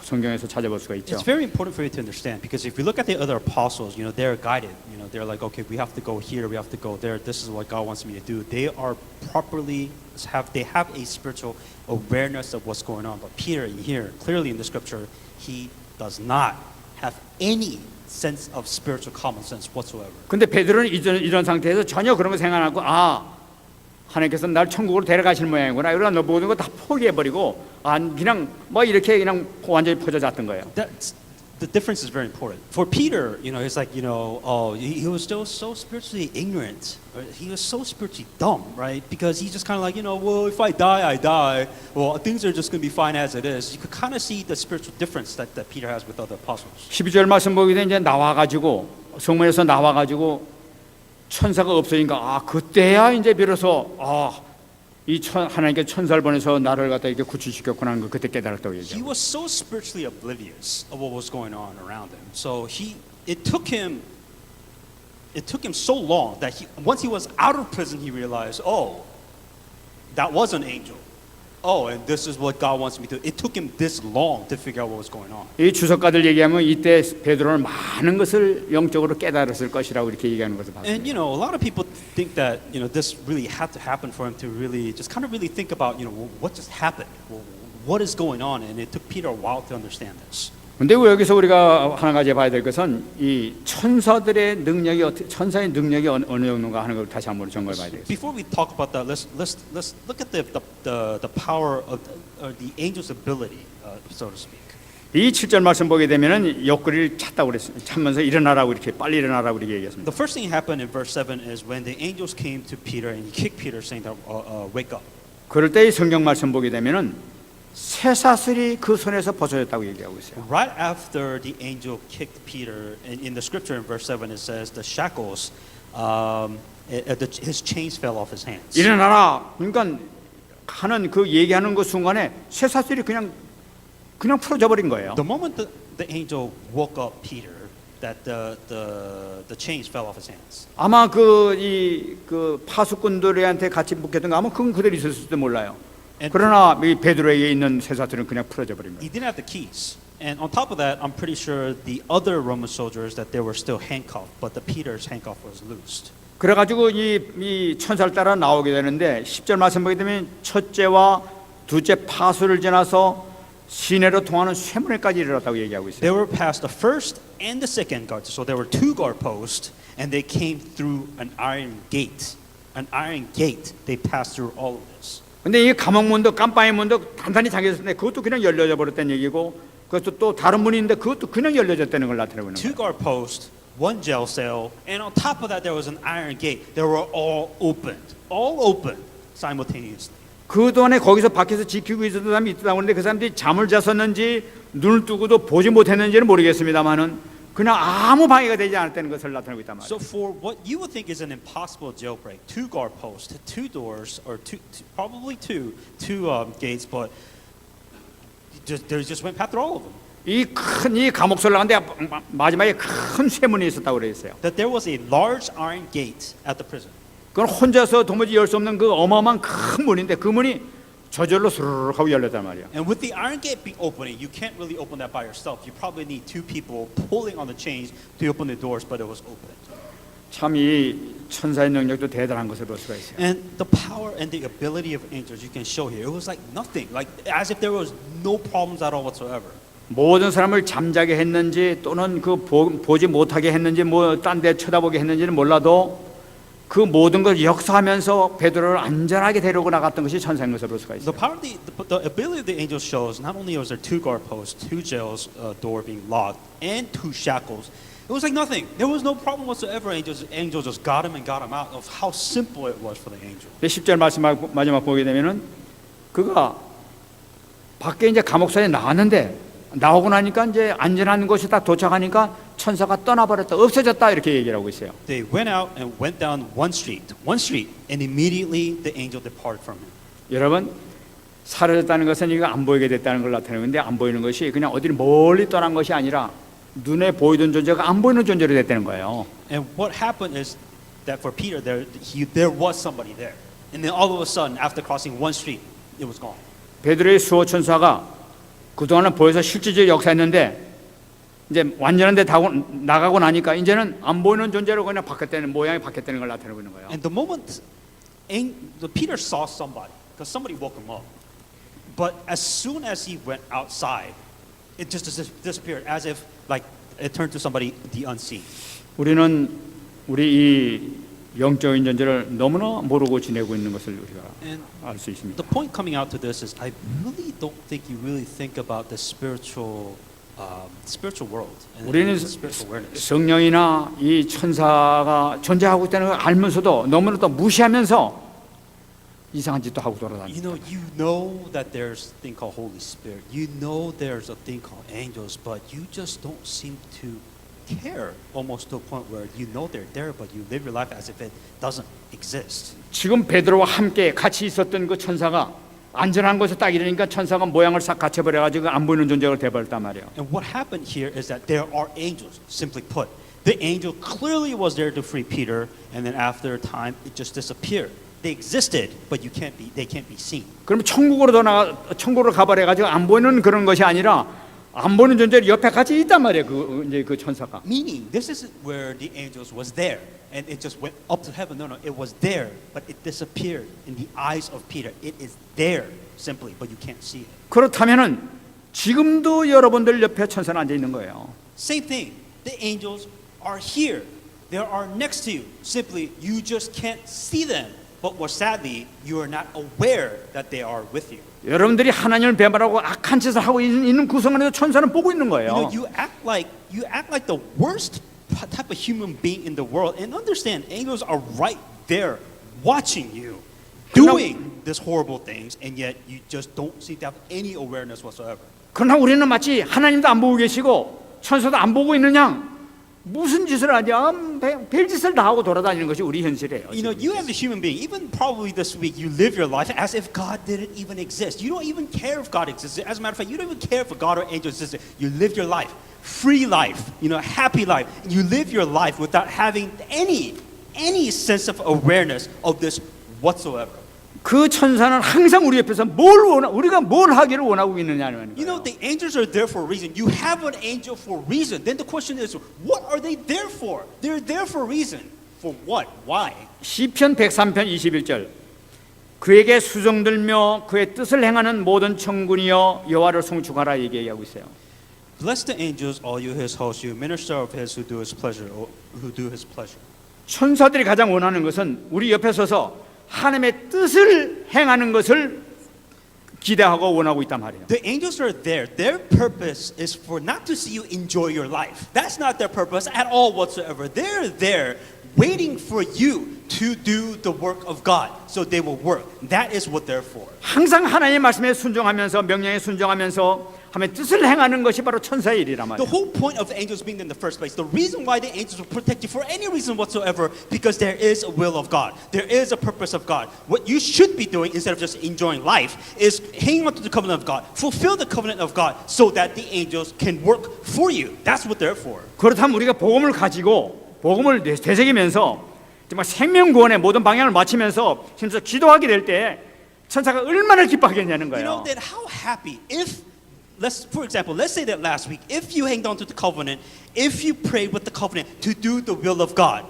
A: 성경에서 찾아볼 수가 있죠.
B: It's very important for you to understand because if you look at the other apostles, you know, they're guided. You know, they're like, okay, we have to go here, we have to go there. This is what God wants me to do. They are properly have a spiritual awareness of what's going on. But Peter in here, clearly in the scripture, he does not have any sense of spiritual common sense whatsoever.
A: 근데 베드로는 이런 상태에서 전혀 그런 거 생각 안 하고 하나님께서 날 천국으로 데려가실 모양이구나. 이러나 너 모든 거 다 포기해버리고 그냥 뭐 이렇게 그냥 완전히 퍼져잤던 거예요.
B: The difference is very important. For Peter, you know, it's like, you know, he was still so spiritually ignorant. He was so spiritually dumb, right? Because he's just kind of like, you know, well, if I die, I die. Well, things are just going to be fine as it is. You could kind of see the spiritual difference that Peter has with other apostles.
A: 12절 말씀 보게 되면 이제 나와가지고 성문에서 나와가지고 천사가 없으니까 그때야 이제 비로소 하나님께 천사를 보내서 나를 갖다 이렇게 구출시켰구나 하는 걸 그때 깨달았다고
B: He
A: 얘기해요.
B: was so spiritually oblivious of what was going on around him. So it took him so long that once he was out of prison, he realized, that was an angel. And this is what God wants me to do. It took him this long to figure out what was going on.
A: 이 주석가들 얘기하면 이때 베드로는 많은 것을 영적으로 깨달았을 것이라고 이렇게 얘기하는 것을 봤어요.
B: And you know, a lot of people think that, you know, this really had to happen for him to really just kind of really think about, you know, what just happened? What is going on? And it took Peter a while to understand this.
A: 근데 여기서 우리가 한 가지 봐야 될 것은 이 천사들의 능력이 천사의 능력이 어느 정도인가 하는 걸 다시 한번 점검해 봐야 되겠습니다.
B: Before we talk about that, let's look at the power of the angel's ability, so to speak.
A: 이 7절 말씀 보게 되면은 옆구리를 찼다고 그랬습니다. 참면서 일어나라고 이렇게 빨리 일어나라고 이렇게 얘기했습니다.
B: The first thing happened in verse 7 is when the angels came to Peter and he kicked Peter, saying that wake up.
A: 그럴 때 이 성경 말씀 보게 되면은 쇠사슬이 그 손에서 벗어졌다고 얘기하고 있어요.
B: Right after the angel kicked Peter, in the scripture in verse 7 it says the shackles, his chains fell off his hands.
A: 일어나라. 그러니까 하는 그 얘기하는 그 순간에 쇠사슬이 그냥 풀어져 버린 거예요.
B: The moment the angel woke up Peter, that the chains fell off his hands.
A: 아마 그 파수꾼들한테 같이 묶였던 거 아마 그건 그대로 있었을지도 몰라요. 그러나 이 베드로에게 있는 쇠사슬은 그냥 풀어져 버린 거예요.
B: He didn't have the keys. And on top of that, I'm pretty sure the other Roman soldiers that they were still handcuffed, but the Peter's handcuff was loosed.
A: 그래가지고 이 천사를 따라 나오게 되는데 10절 말씀 보게 되면 첫째와 둘째 파수를 지나서 시내로 통하는 쇠문에까지 이르렀다고 얘기하고 있어요.
B: They were past the first and the second guard. So there were two guard posts, and they came through an iron gate. An iron gate. They passed through all of this.
A: 근데 이 감옥문도 깜빵의 문도 단단히 잠겨졌는데 그것도 그냥 열려져 버렸다는 얘기고, 그것도 또 다른 문이 있는데 그것도 그냥 열려졌다는 걸 나타내고 있는
B: Two
A: 거예요.
B: guard posts, one jail cell, and on top of that there was an iron gate. They were all open simultaneously.
A: 그동안에 거기서 밖에서 지키고 있었던 사람이 있다고 하는데 그 사람들이 잠을 잤었는지 눈을 뜨고도 보지 못했는지는 모르겠습니다만은 그냥 아무 방해가 되지 않았다는 것을 나타내고 있단 말이에요.
B: So for what you would think is an impossible jailbreak, two guard posts, two doors, or probably two gates, but they just went past through all of them.
A: 이 감옥소를 나갔는데 마지막에 큰 쇠문이 있었다고 그랬어요.
B: That there was a large iron gate at the prison.
A: 그건 혼자서 도무지 열 수 없는 그 어마어마한 큰 문인데 그 문이 저절로 스르륵 하고 열렸단 말이에요.
B: And with the iron gate being opening, you can't really open that by yourself. You probably need two people pulling on the chains to open the doors, but it was open.
A: 참 이 천사의 능력도 대단한 것을 볼 수가 있어요.
B: And the power and the ability of angels you can show here, it was like nothing, like as if there was no problems at all whatsoever.
A: 모든 사람을 잠자게 했는지 또는 그 보지 못하게 했는지 뭐 딴 데 쳐다보게 했는지는 몰라도 그 모든 걸 역사하면서 베드로를 안전하게 데리고 나갔던 것이 천사인 것을 볼 수가 있어요.
B: The power, the ability of the angels shows not only was there two guard posts, two jails door being locked, and two shackles. It was like nothing. There was no problem whatsoever. Angels just got him and got him out of how simple it was for the angel.
A: 10절 마지막 보게 되면은 그가 밖에 이제 감옥사에 나왔는데 나오고 나니까 이제 안전한 곳에 딱 도착하니까 천사가 떠나버렸다, 없어졌다 이렇게 얘기를 하고 있어요.
B: They went out and went down one street, and immediately the angel departed from him.
A: 여러분, 사라졌다는 것은 이거 안 보이게 됐다는 걸 나타내는데 안 보이는 것이 그냥 어디를 멀리 떠난 것이 아니라 눈에 보이던 존재가 안 보이는 존재로 됐다는 거예요.
B: And what happened is that for Peter, there was somebody there, and then all of a sudden, after crossing one street, it was gone.
A: 베드로의 수호 천사가 그동안은 보여서 실질적으로 역사했는데 이제 완전한 데 나가고 나니까 이제는 안 보이는 존재로 그냥 바뀌었다는 모양이 바뀌었다는 걸 나타내고 있는 거예요.
B: And the moment Peter saw somebody, because somebody woke him up, but as soon as he went outside, it just disappeared, as if like it turned to somebody the unseen.
A: 우리는 우리 이 영적인 존재를 너무나 모르고 지내고 있는 것을 우리가
B: And
A: 알 수 있습니다.
B: the point coming out to this is, I really don't think you really think about the spiritual world and
A: 우리는
B: spiritual awareness.
A: 성령이나 이 천사가 존재하고 있다는 걸 알면서도 너무나도 무시하면서 이상한 짓도 하고 돌아다닙니다.
B: You know that there's a thing called Holy Spirit. You know there's a thing called angels, but you just don't seem to care, almost to a point where you know they're there, but you live your life as if it doesn't exist.
A: 지금 베드로와 함께 같이 있었던 그 천사가 안전한 곳에 딱 이르니까 천사가 모양을 싹 갖춰버려가지고 안 보이는 존재가 돼버렸단 말이에요.
B: And what happened here is that there are angels, simply put. The angel clearly was there to free Peter, and then after a time, it just disappeared. They existed, but they can't be seen.
A: 그러면 천국으로 가버려가지고 안 보이는 그런 것이 아니라 안 보이는 존재를 옆에 같이 있단 말이에요. 이제 그 천사가.
B: Meaning, this isn't where the angels was there, and it just went up to heaven. No, it was there, but it disappeared in the eyes of Peter. It is there simply, but you can't see it.
A: 그렇다면은 지금도 여러분들 옆에 천사는 앉아 있는 거예요.
B: Same thing. The angels are here. They are next to you. Simply, you just can't see them. But more sadly, you are not aware that they are with you.
A: 여러분들이 하나님을 배반하고 악한 짓을 하고 있는 구성 안에서 천사는 보고 있는 거예요.
B: You act like the worst type of human being in the world, and understand angels are right there watching you doing these horrible things, and yet you just don't seem to have any awareness whatsoever.
A: 그러나 우리는 마치 하나님도 안 보고 계시고 천사도 안 보고 있는 양 무슨 짓을 하냐 별짓을 다 하고 돌아다니는 것이 우리 현실이에요.
B: You as a human being, even probably this week, you live your life as if God didn't even exist. You don't even care if God exists. As a matter of fact, you don't even care if God or angels exist. You live your life, free life, happy life. You live your life without having any sense of awareness of this whatsoever.
A: 그 천사는 항상 우리 옆에서 우리가 뭘 하기를 원하고 있느냐는 거예요.
B: The angels are there for a reason. You have an angel for a reason. Then the question is, what are they there for? They're there for a reason. For what? Why?
A: 시편 103편 21절 그에게 수종들며 그의 뜻을 행하는 모든 천군이여 여호와를 송축하라 얘기하고 있어요.
B: Bless the angels, all you his hosts, you minister of his who do his pleasure, who do his pleasure.
A: 천사들이 가장 원하는 것은 우리 옆에 서서 하나님의 뜻을 행하는 것을 기대하고 원하고 있단 말이에요.
B: The angels are there. Their purpose is for not to see you enjoy your life. That's not their purpose at all whatsoever. They're there waiting for you to do the work of God. So they will work. That is what they're for.
A: 항상 하나님의 말씀에 순종하면서 명령에 순종하면서 하나님의 뜻을 행하는 것이 바로 천사의 일이란
B: The
A: 말이에요.
B: whole point of angels being in the first place, the reason why the angels will protect you for any reason whatsoever, because there is a will of God. There is a purpose of God. What you should be doing instead of just enjoying life is hanging on to the covenant of God. Fulfill the covenant of God so that the angels can work for you. That's what they're for.
A: 그렇다면 우리가 복음을 가지고 복음을 되새기면서 정말 생명구원의 모든 방향을 맞추면서 진짜 기도하게 될 때 천사가 얼마나 기뻐하겠냐는
B: You know
A: 거예요.
B: that how happy if for example, let's say that last week, if you hanged on to the covenant, if you prayed with the covenant to do the will of God,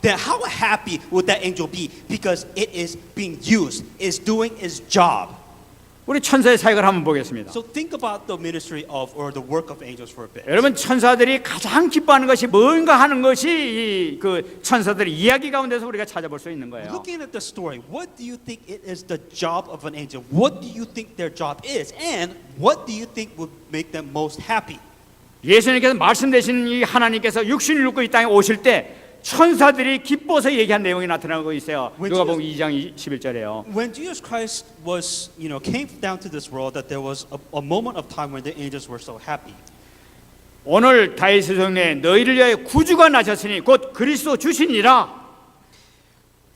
B: then how happy would that angel be? Because it is being used, is doing its job.
A: 우리 천사의 사역을 한번 보겠습니다.
B: So think about the ministry of or the work of angels for a bit.
A: 여러분 천사들이 가장 기뻐하는 것이 뭔가 하는 것이 그 천사들의 이야기 가운데서 우리가 찾아볼 수 있는 거예요.
B: Looking at the story, what do you think it is the job of an angel? What do you think their job is? And what do you think would make them most happy?
A: 예수님께서 말씀되신 이 하나님께서 육신을 입고 이 땅에 오실 때 천사들이 기뻐서 얘기한 내용이 나타나고 있어요. 누가복음 2장 11절에요.
B: When Jesus Christ was, came down to this world, that there was a moment of time when the angels were so happy.
A: 오늘 다윗의 성내에 너희를 위하여 구주가 나셨으니 곧 그리스도 주시니라.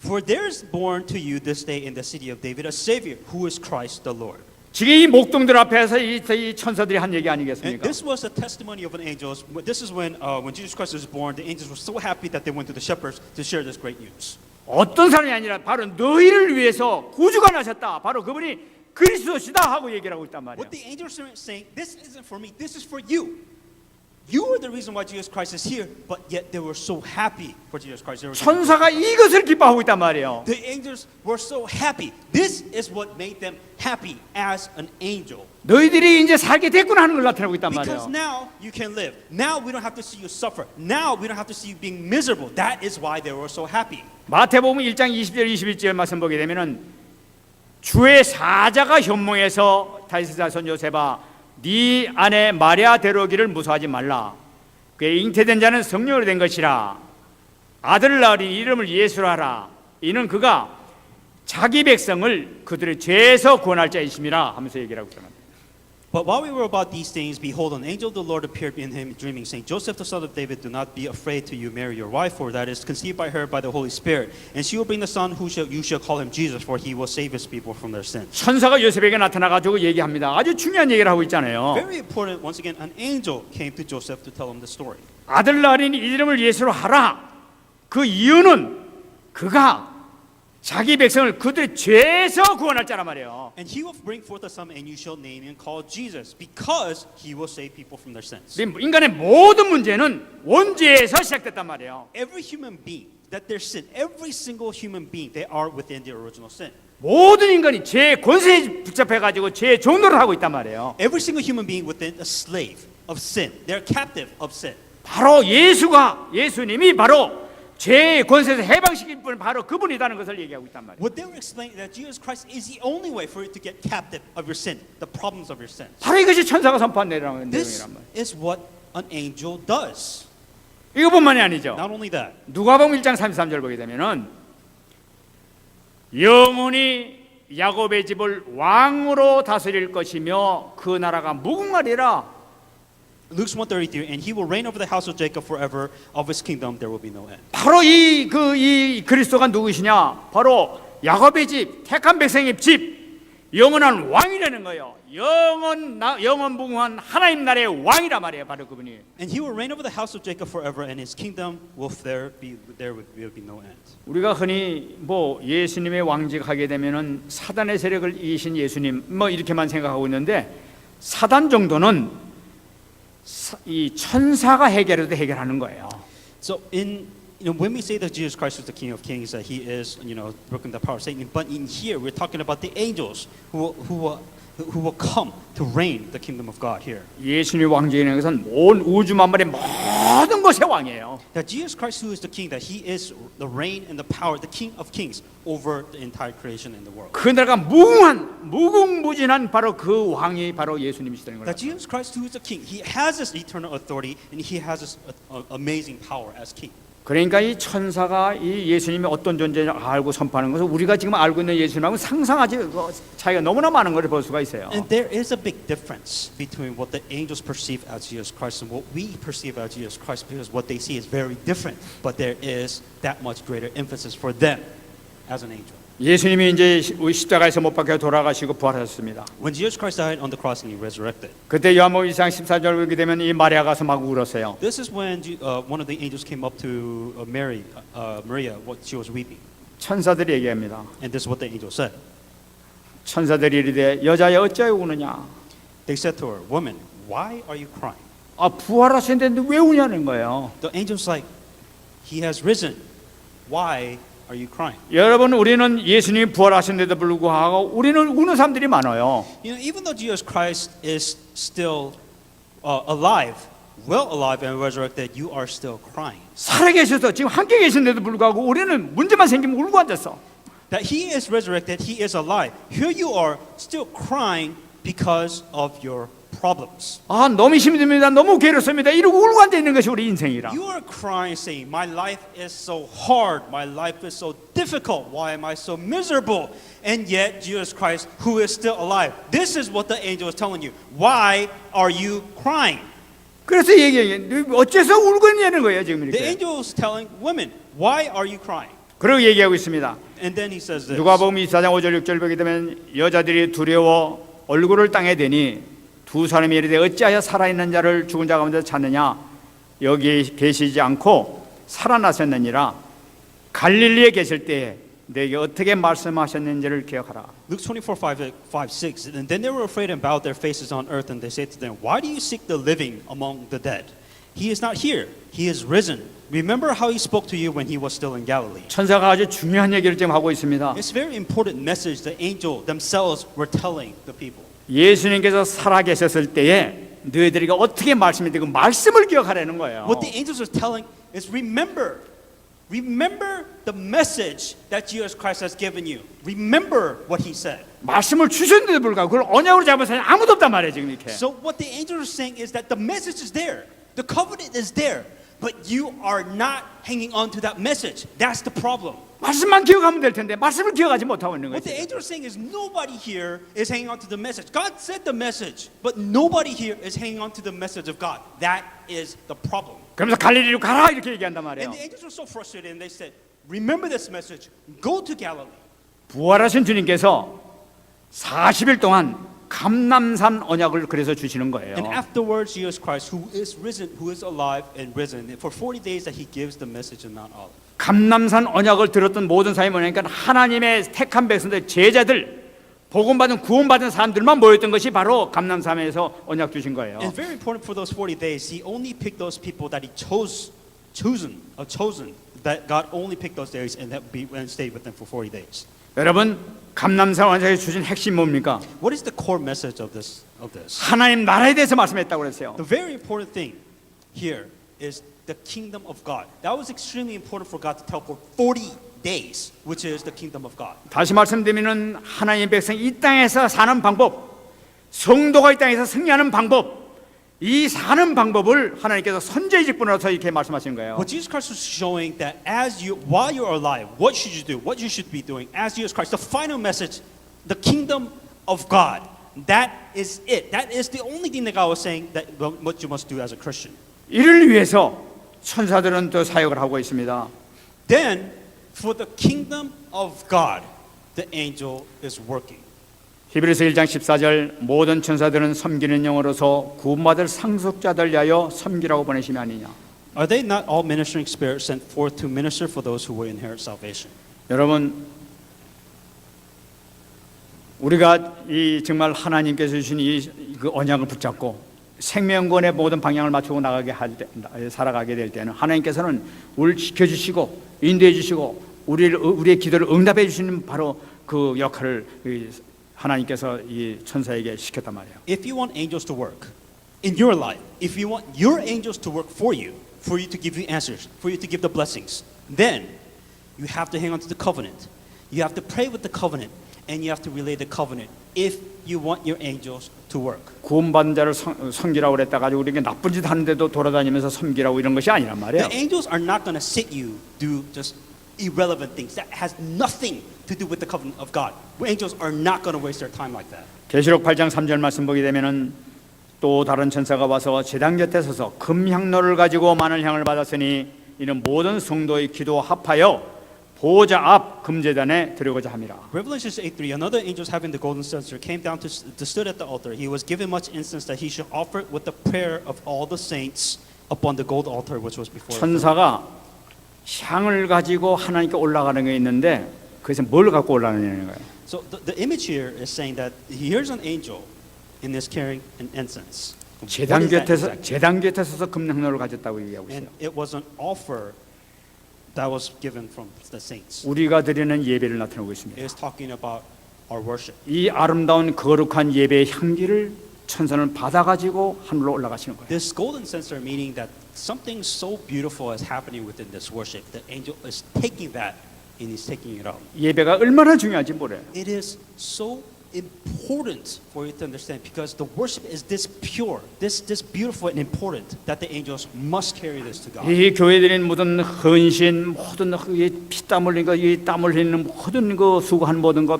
B: For there is born to you this day in the city of David a Savior, who is Christ the Lord.
A: 지금 이 목동들 앞에서 이 천사들이 한 얘기
B: And
A: 아니겠습니까?
B: this was a testimony of an angel. This is when Jesus Christ was born, the angels were so happy that they went to the shepherds to share this great news.
A: 어떤 사람이 아니라 바로 너희를 위해서 구주가 나셨다. 바로 그분이 그리스도시다 하고 얘기를 하고 있단 말이에요.
B: What the angels are saying, this isn't for me, this is for you. You are the reason why Jesus Christ is here, but yet they were so happy for Jesus Christ. They were
A: 천사가 이것을 기뻐하고 있단 말이에요.
B: The angels were so happy. This is what made them happy as an angel.
A: 너희들이 이제 살게 됐구나 하는 걸 나타내고 있단
B: Because
A: 말이에요.
B: now you can live. Now we don't have to see you suffer. Now we don't have to see you being miserable. That is why they were so happy.
A: 마태복음 1장 20절 21절 말씀 보게 되면은 주의 사자가 현몽해서 다윗의 자손 요셉아 네 아내 마리아 데려오기를 무서워하지 말라. 그의 잉태된 자는 성령으로 된 것이라. 아들을 낳으니 이름을 예수라 하라. 이는 그가 자기 백성을 그들의 죄에서 구원할 자이심이라 하면서 얘기를 하고 있잖아요.
B: But while we were about these things, behold, an angel of the Lord appeared in him, dreaming, saying, Joseph, the son of David, do not be afraid to you marry your wife, for that is conceived by her by the Holy Spirit. And she will bring the son you shall call him Jesus, for he will save his people from their sins.
A: 천사가 요셉에게 나타나가지고 얘기합니다. 아주 중요한 얘기를 하고 있잖아요.
B: Very important, once again, an angel came to Joseph to tell him the story.
A: 아들 낳으니 이름을 예수로 하라. 그 이유는 그가 자기 백성을 그들의 죄에서 구원할 자란 말이에요.
B: And he will bring forth a son, and you shall name him called Jesus, because he will save people from their sins.
A: 인간의 모든 문제는 원죄에서 시작됐단 말이에요.
B: Every human being, that their sin, every single human being, they are within the original sin.
A: 모든 인간이 죄의 권세에 붙잡혀가지고 죄의 종노를 하고 있단 말이에요.
B: Every single human being within a slave of sin. They're captive of sin.
A: 바로 예수님이 바로 죄의 권세에서 해방시킬 분 바로 그분이라는 것을 얘기하고 있단 말이에요.
B: What they were explaining that Jesus Christ is the only way for you to get captive of your sin, the problems of your sin.
A: 바로 이것이 천사가 선포한 내용이란
B: This
A: 말이에요.
B: is what an angel does.
A: 이것뿐만이 아니죠.
B: Not only that,
A: 누가복음 1장 33절 보게 되면은 영원히 야곱의 집을 왕으로 다스릴 것이며 그 나라가 무궁하리라.
B: Luke 1:33, and he will reign over the house of Jacob forever. Of his kingdom there will be no end.
A: 바로 이 그리스도가 누구시냐? 바로 야곱의 집, 택한 백성의 집, 영원한 왕이라는 거예요. 영원무궁한 하나님 나라의 왕이란 말이에요. 바로 그분이.
B: And he will reign over the house of Jacob forever, and his kingdom will there will be no end.
A: 우리가 흔히 예수님의 왕직하게 되면은 사단의 세력을 이기신 예수님 이렇게만 생각하고 있는데 사단 정도는 이 천사가 해결해도 해결하는 거예요.
B: So in you know, when we say that Jesus Christ is the King of Kings, that He is, you know, broken the power of Satan, but in here we're talking about the angels who will come to reign the kingdom of God here.
A: 예수님이 왕적인 것은 온 우주 만물의 모든 것의 왕이에요.
B: That Jesus Christ, who is the King, that He is the reign and the power, the King of Kings over the entire creation in the world.
A: 그나라가 무궁무진한 바로 그 왕이 바로 예수님이시다는 거예요.
B: That Jesus Christ, who is the King, He has this eternal authority and He has this amazing power as King.
A: 그러니까 이 천사가 이 예수님이 어떤 존재인지 알고 선포하는 것은 우리가 지금 알고 있는 예수님하고 상상하지 차이가 너무나 많은 것을 볼 수가 있어요.
B: And there is a big difference between what the angels perceive as Jesus Christ and what we perceive as Jesus Christ, because what they see is very different. But there is that much greater emphasis for them as an angel.
A: 예수님이 이제 십자가에서 못 박혀 돌아가시고 부활하셨습니다.
B: When Jesus Christ died on the cross and He resurrected,
A: 그때 요한복음 2장 14절 보게 되면 이 마리아 가서 막 울었어요.
B: this is when one of the angels came up to Maria, what she was weeping.
A: 천사들이 얘기합니다.
B: And this is what the angel said.
A: 천사들이 이르되 여자여 어찌하여 우느냐?
B: They said to her, "Woman, why are you crying?"
A: 아 부활하셨는데 왜 우냐는 거예요.
B: The angel's like, "He has risen. Why are you crying?"
A: 여러분 우리는 예수님이 부활하셨는데도 불구하고 우리는 우는 사람들이 많아요.
B: You know, even though Jesus Christ is still alive, well alive and resurrected, you are still crying.
A: 살아계셔서 지금 함께 계신데도 불구하고 우리는 문제만 생기면 울고 앉았어.
B: That He is resurrected, He is alive. Here you are still crying because of your problems.
A: 아 너무 힘듭니다. 너무 괴롭습니다. 이러고 울고 앉아 있는 것이 우리 인생이라.
B: You are crying, saying, "My life is so hard. My life is so difficult. Why am I so miserable?" And yet, Jesus Christ, who is still alive, this is what the angel is telling you. Why are you crying?
A: 그래서 얘기해. 어째서 울고 있냐는 거예요 지금
B: The
A: 이렇게.
B: angel is telling women, "Why are you crying?"
A: 그러고 얘기하고 있습니다.
B: And then he says this.
A: 누가복음 24장 5절 6절 보게 되면 여자들이 두려워 얼굴을 땅에 대니 두 사람이 이르되 어찌하여 살아있는 자를 죽은 자 가운데 찾느냐 여기 계시지 않고 살아나셨느니라 갈릴리에 계실 때에 내게 어떻게 말씀하셨는지를 기억하라.
B: Luke 24:5-6. And then they were afraid and bowed their faces on earth, and they said to them, "Why do you seek the living among the dead? He is not here. He is risen. Remember how He spoke to you when He was still in Galilee."
A: 천사가 아주 중요한 얘기를 지금 하고 있습니다.
B: It's a very important message the angel themselves were telling the people.
A: 예수님께서 살아계셨을 때에 너희들에게 어떻게 말씀했는지 그 말씀을 기억하라는 거예요.
B: What the angels are telling is remember the message that Jesus Christ has given you. Remember what He said.
A: 말씀을 주셨는데도 불구하고 그걸 언약으로 잡은 사람이 아무도 없단 말이에요 지금 이렇게.
B: So what the angels are saying is that the message is there. The covenant is there. But you are not hanging on to that message. That's the problem.
A: 말씀만 기억하면 될 텐데 말씀을 기억하지 못하고 있는
B: What the
A: 거죠.
B: angel is saying is nobody here is hanging on to the message. God said the message, but nobody here is hanging on to the message of God. That is the problem.
A: 그러면서 갈릴리로 가라 이렇게 얘기한단 말이에요.
B: And the angels were so frustrated and they said, "Remember this message. Go to Galilee."
A: 부활하신 주님께서 40일 동안 감람산 언약을 그래서 주시는 거예요.
B: And afterwards, Jesus Christ, who is risen, who is alive and risen, for 40 days that He gives the message in Mount Olive.
A: 감람산 언약을 들었던 모든 사람이 뭐냐니까 하나님의 택한 백성들 제자들 복음받은 구원받은 사람들만 모였던 것이 바로 감람산에서 언약 주신 거예요.
B: And very important for those 40 days, He only picked those people that He chosen. That God only picked those days and stayed with them for 40 days.
A: 여러분 감람산 언약에 주신 핵심 뭡니까?
B: What is the core message of this?
A: 하나님 나라에 대해서 말씀했다고 그랬어요.
B: The very important thing here is the kingdom of God. That was extremely important for God to tell for 40 days, which is the kingdom of God.
A: 다시 말씀드리면 하나님 백성 이 땅에서 사는 방법, 성도가 이 땅에서 승리하는 방법, 이 사는 방법을 하나님께서 선지의 직분으로서 이렇게 말씀하시는 거예요.
B: What Jesus Christ was showing that while you're alive, what should you do? What you should be doing as Jesus Christ? The final message, the kingdom of God. That is it. That is the only thing that God was saying that what you must do as a Christian.
A: 이를 위해서 천사들은 또 사역을 하고 있습니다.
B: Then, for the kingdom of God, the angel is working.
A: 히브리서 1장 14절 모든 천사들은 섬기는 영으로서 구원받을 상속자들 위하여 섬기라고 보내심이 아니냐.
B: Are they not all ministering spirits sent forth to minister for those who will inherit salvation?
A: 여러분 우리가 이 정말 하나님께서 주신 이 그 언약을 붙잡고 생명권의 모든 방향을 맞추고 나가게 살아가게 될 때는 하나님께서는 우리를 지켜주시고 인도해 주시고 우리의 기도를 응답해 주시는 바로 그 역할을 하나님께서 이 천사에게 시켰단 말이에요.
B: If you want angels to work in your life, if you want your angels to work for you to give you answers, for you to give the blessings, then you have to hang on to the covenant. You have to pray with the covenant, and you have to relay the covenant if you want your angels to work.
A: 구원받은 자를 섬기라고 그랬다 가지고 우리에게 나쁜 짓 하는데도 돌아다니면서 섬기라고 이런 것이 아니란 말이에요.
B: The angels are not going to sit you do just irrelevant things that has nothing to do with the covenant of God. Angels are not going to waste their time like that.
A: 계시록 8장 3절 말씀 보게 되면은 또 다른 천사가 와서 제단 곁에 서서 금향로를 가지고 많은 향을 받았으니 이는 모든 성도의 기도 합하여 보좌 앞 금제단에 들어오고자 함이라.
B: Revelations 8:3. Another angel having the golden censer came down to stood at the altar. He was given much incense that he should offer it with the prayer of all the saints upon the gold altar which was before.
A: 천사가 향을 가지고 하나님께 올라가는 게 있는데 그래서 뭘 갖고 올라가느냐는 거예요.
B: So the image here is saying that here's an angel in this carrying an incense.
A: 제단 곁에 서서 금향로를 가졌다고 얘기하고 있어요.
B: And it was an offer that was given from the saints.
A: 우리가 드리는 예배를 나타내고 있습니다.
B: It is talking about our worship.
A: 이 아름다운 거룩한 예배의 향기를 천사는 받아가지고 하늘로 올라가시는 거예요.
B: This golden censer meaning that something so beautiful is happening within this worship. The angel is taking that and he's taking it out.
A: 예배가 얼마나 중요한지 몰라요.
B: It is so important for you to understand because the worship is this pure, this beautiful and important that the angels must carry this to God.
A: 이 교회들인 모든 헌신, 모든 피땀 흘린 거, 이 땀 흘리는 모든 거 수고한 모든 거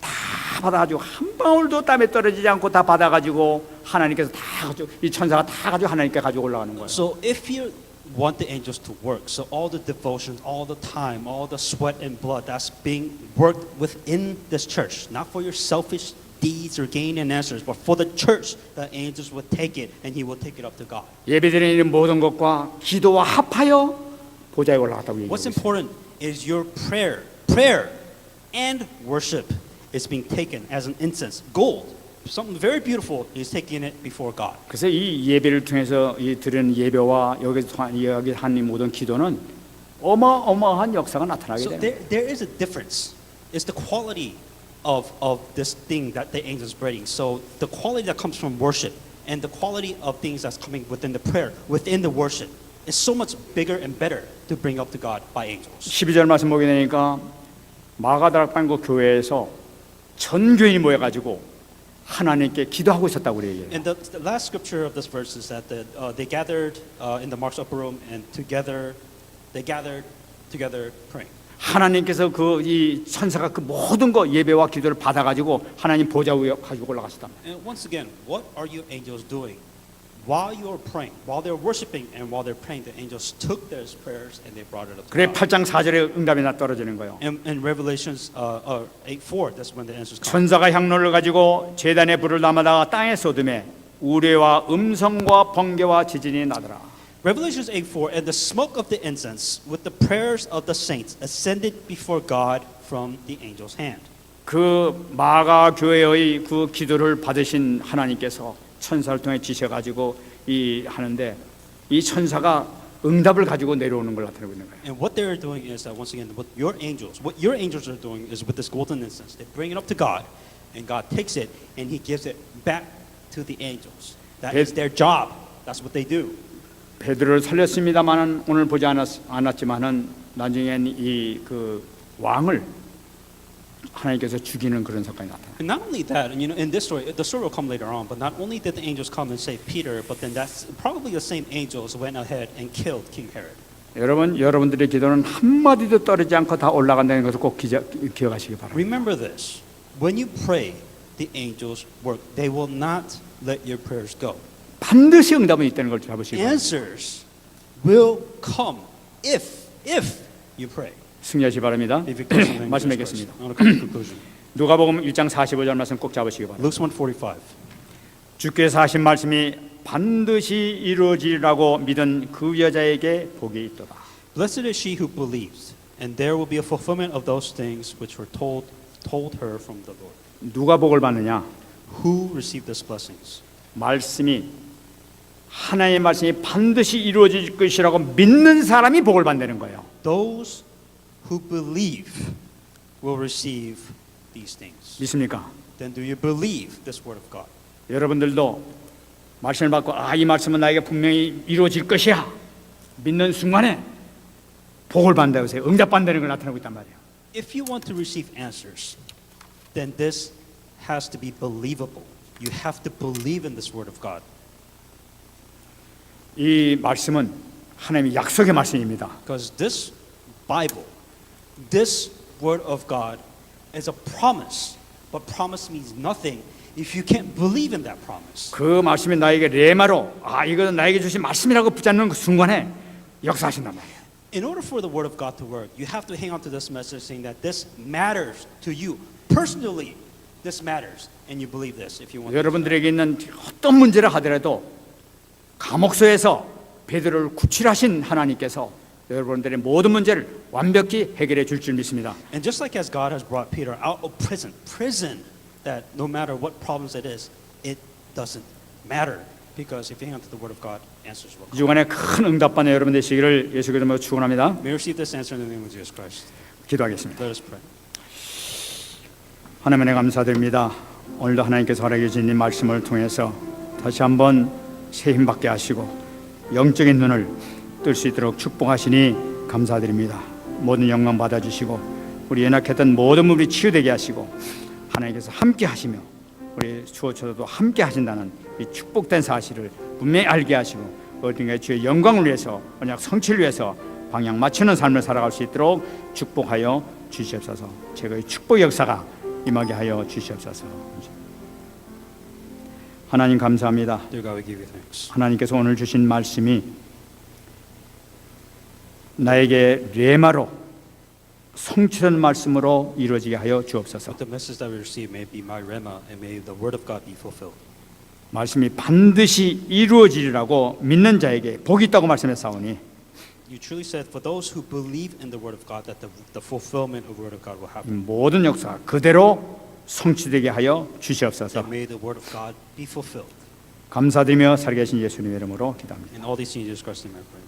A: 다 받아가지고 한 방울도 땀에 떨어지지 않고 다 받아가지고 하나님께서 다 가지고 이 천사가 다 가지고 하나님께 가지고 올라가는 거예요.
B: So if you want the angels to work, so all the devotions, all the time, all the sweat and blood that's being worked within this church, not for your selfish deeds or gain and answers, but for the church, the angels will take it and he will take it up to God.
A: 예배드리는 모든 것과 기도와 합하여 보좌에 올라갔다고 얘기하고
B: What's
A: 있어요.
B: important is your prayer and worship is being taken as an incense, gold. Something very beautiful is taking it before God.
A: 그래서 이 예배를 통해서 이 드리는 예배와 여기 한 이 모든 기도는 어마어마한 역사가 나타나게
B: So
A: 돼요.
B: there is a difference. It's the quality of this thing that the angels bring. So the quality that comes from worship and the quality of things that's coming within the prayer, within the worship, is so much bigger and better to bring up to God by angels.
A: 12절 말씀 보게 되니까 마가다락방고 교회에서 전 교인이 모여가지고 하나님께 기도하고 있었다고 우리 얘기해요.
B: And the last scripture of this verse is that they gathered in the Mark's upper room and they gathered together praying.
A: 하나님께서 그 이 천사가 그 모든 거 예배와 기도를 받아가지고 하나님 보좌 위에 가지고 올라가셨다.
B: And once again, what are you angels doing? While you are praying, while they're worshiping and while they're praying, the angels took their prayers and they brought it up to
A: 그래
B: God.
A: 8장 4절에 응답이 나 떨어지는 거예요.
B: And in Revelations 8:4, that's when the answers come.
A: 천사가 향로를 가지고 제단에 불을 담아다가 땅에 쏟음에 우레와 음성과 번개와 지진이 나더라.
B: Revelations 8:4, and the smoke of the incense with the prayers of the saints ascended before God from the angel's hand.
A: 그 마가 교회의 그 기도를 받으신 하나님께서 천사를 통해 지셔가지고 이 하는데 이 천사가 응답을 가지고 내려오는 걸 나타내고 있는 거예요.
B: And what they're doing is that once again, what your angels are doing is with this golden incense, they bring it up to God, and God takes it and He gives it back to the angels. That is their job. That's what they do.
A: 베드로를 살렸습니다만은 오늘 보지 않았지만은 나중엔 이 그 왕을 하나님께서 죽이는 그런 사건이 나타나.
B: And not only that, and in this story, the story will come later on, but not only did the angels come and save Peter, but then that's probably the same angels went ahead and killed King Herod.
A: 여러분들의 기도는 한 마디도 떨어지지 않고 다 올라간다는 것을 꼭 기억하시기 바랍니다.
B: Remember this: when you pray, the angels work. They will not let your prayers go.
A: 반드시 응답은 있다는 걸 잡으시기 바랍니다.
B: Answers will come if you pray.
A: 승리하시기 바랍니다.
B: If you close something,
A: 말씀
B: just
A: 맺겠습니다.
B: first. I want to come to conclusion.
A: 누가복음 1장 45절 말씀 꼭 잡으시기 바랍니다.
B: Luke 1:45.
A: 주께서 하신 말씀이 반드시 이루어지리라고 믿은 그 여자에게 복이 있도다.
B: Blessed is she who believes, and there will be a fulfillment of those things which were told her from the Lord.
A: 누가 복을 받느냐?
B: Who received these blessings?
A: 말씀이 하나님의 말씀이 반드시 이루어질 것이라고 믿는 사람이 복을 받는 거예요.
B: Those who believe will receive these things.
A: 믿습니까?
B: Then do you believe this word of God?
A: 여러분들도 말씀을 받고 이 말씀은 나에게 분명히 이루어질 것이야 믿는 순간에 복을 받는다고 해서 응답받는 걸 나타나고 있단 말이에요.
B: If you want to receive answers, then this has to be believable. You have to believe in this word of God.
A: 이 말씀은 하나님의 약속의 말씀입니다.
B: Because this Bible, this word of God is a promise. But promise means nothing if you can't believe in that promise.
A: 그 말씀이 나에게 레마로 이것은 나에게 주신 말씀이라고 붙잡는 그 순간에 역사하신단 말이에요.
B: In order for the word of God to work, you have to hang on to this message saying that this matters to you personally. This matters, and you believe this if you want.
A: 여러분들에게 있는 어떤 문제를 하더라도 감옥소에서 베드로를 구출하신 하나님께서 여러분들의 모든 문제를 완벽히 해결해 줄 줄 믿습니다.
B: And just like as God has brought Peter out of prison, that no matter what problems it is, it doesn't matter because if you hang on to the word of God, answers will
A: 이
B: come.
A: 주간에 큰 응답받는 여러분 되시기를 예수 그리스도로 축원합니다.
B: May you receive this answer in the name of Jesus Christ.
A: 기도하겠습니다.
B: Let us pray.
A: 하나님의 감사드립니다. 오늘도 하나님께서 허락해 주신 이 말씀을 통해서 다시 한번 새 힘받게 하시고 영적인 눈을 뜰 수 있도록 축복하시니 감사드립니다. 모든 영광 받아주시고 우리 연약했던 모든 무리 치유되게 하시고 하나님께서 함께 하시며 우리 주어쳐도 함께 하신다는 이 축복된 사실을 분명히 알게 하시고 어딘가에 주의 영광을 위해서 언약 성취를 위해서 방향 맞추는 삶을 살아갈 수 있도록 축복하여 주시옵소서. 제가의 축복 역사가 임하게 하여 주시옵소서. 하나님 감사합니다.
B: Dear God, we give you thanks.
A: 하나님께서 오늘 주신 말씀이 나에게 레마로 성취된 말씀으로 이루어지게 하여 주옵소서.
B: Let the message that we receive may be my rema, and may the word of God be fulfilled.
A: 말씀이 반드시 이루어지리라고 믿는 자에게 복이 있다고 말씀했사오니
B: You truly said, for those who believe in the word of God, that the fulfillment of the word of God will
A: 이
B: happen.
A: 모든 역사 그대로 성취되게 하여 주시옵소서.
B: And may the word of God be fulfilled.
A: 감사드리며 살아계신 예수님의 이름으로 기도합니다.
B: And all these things in Jesus Christ's name I pray.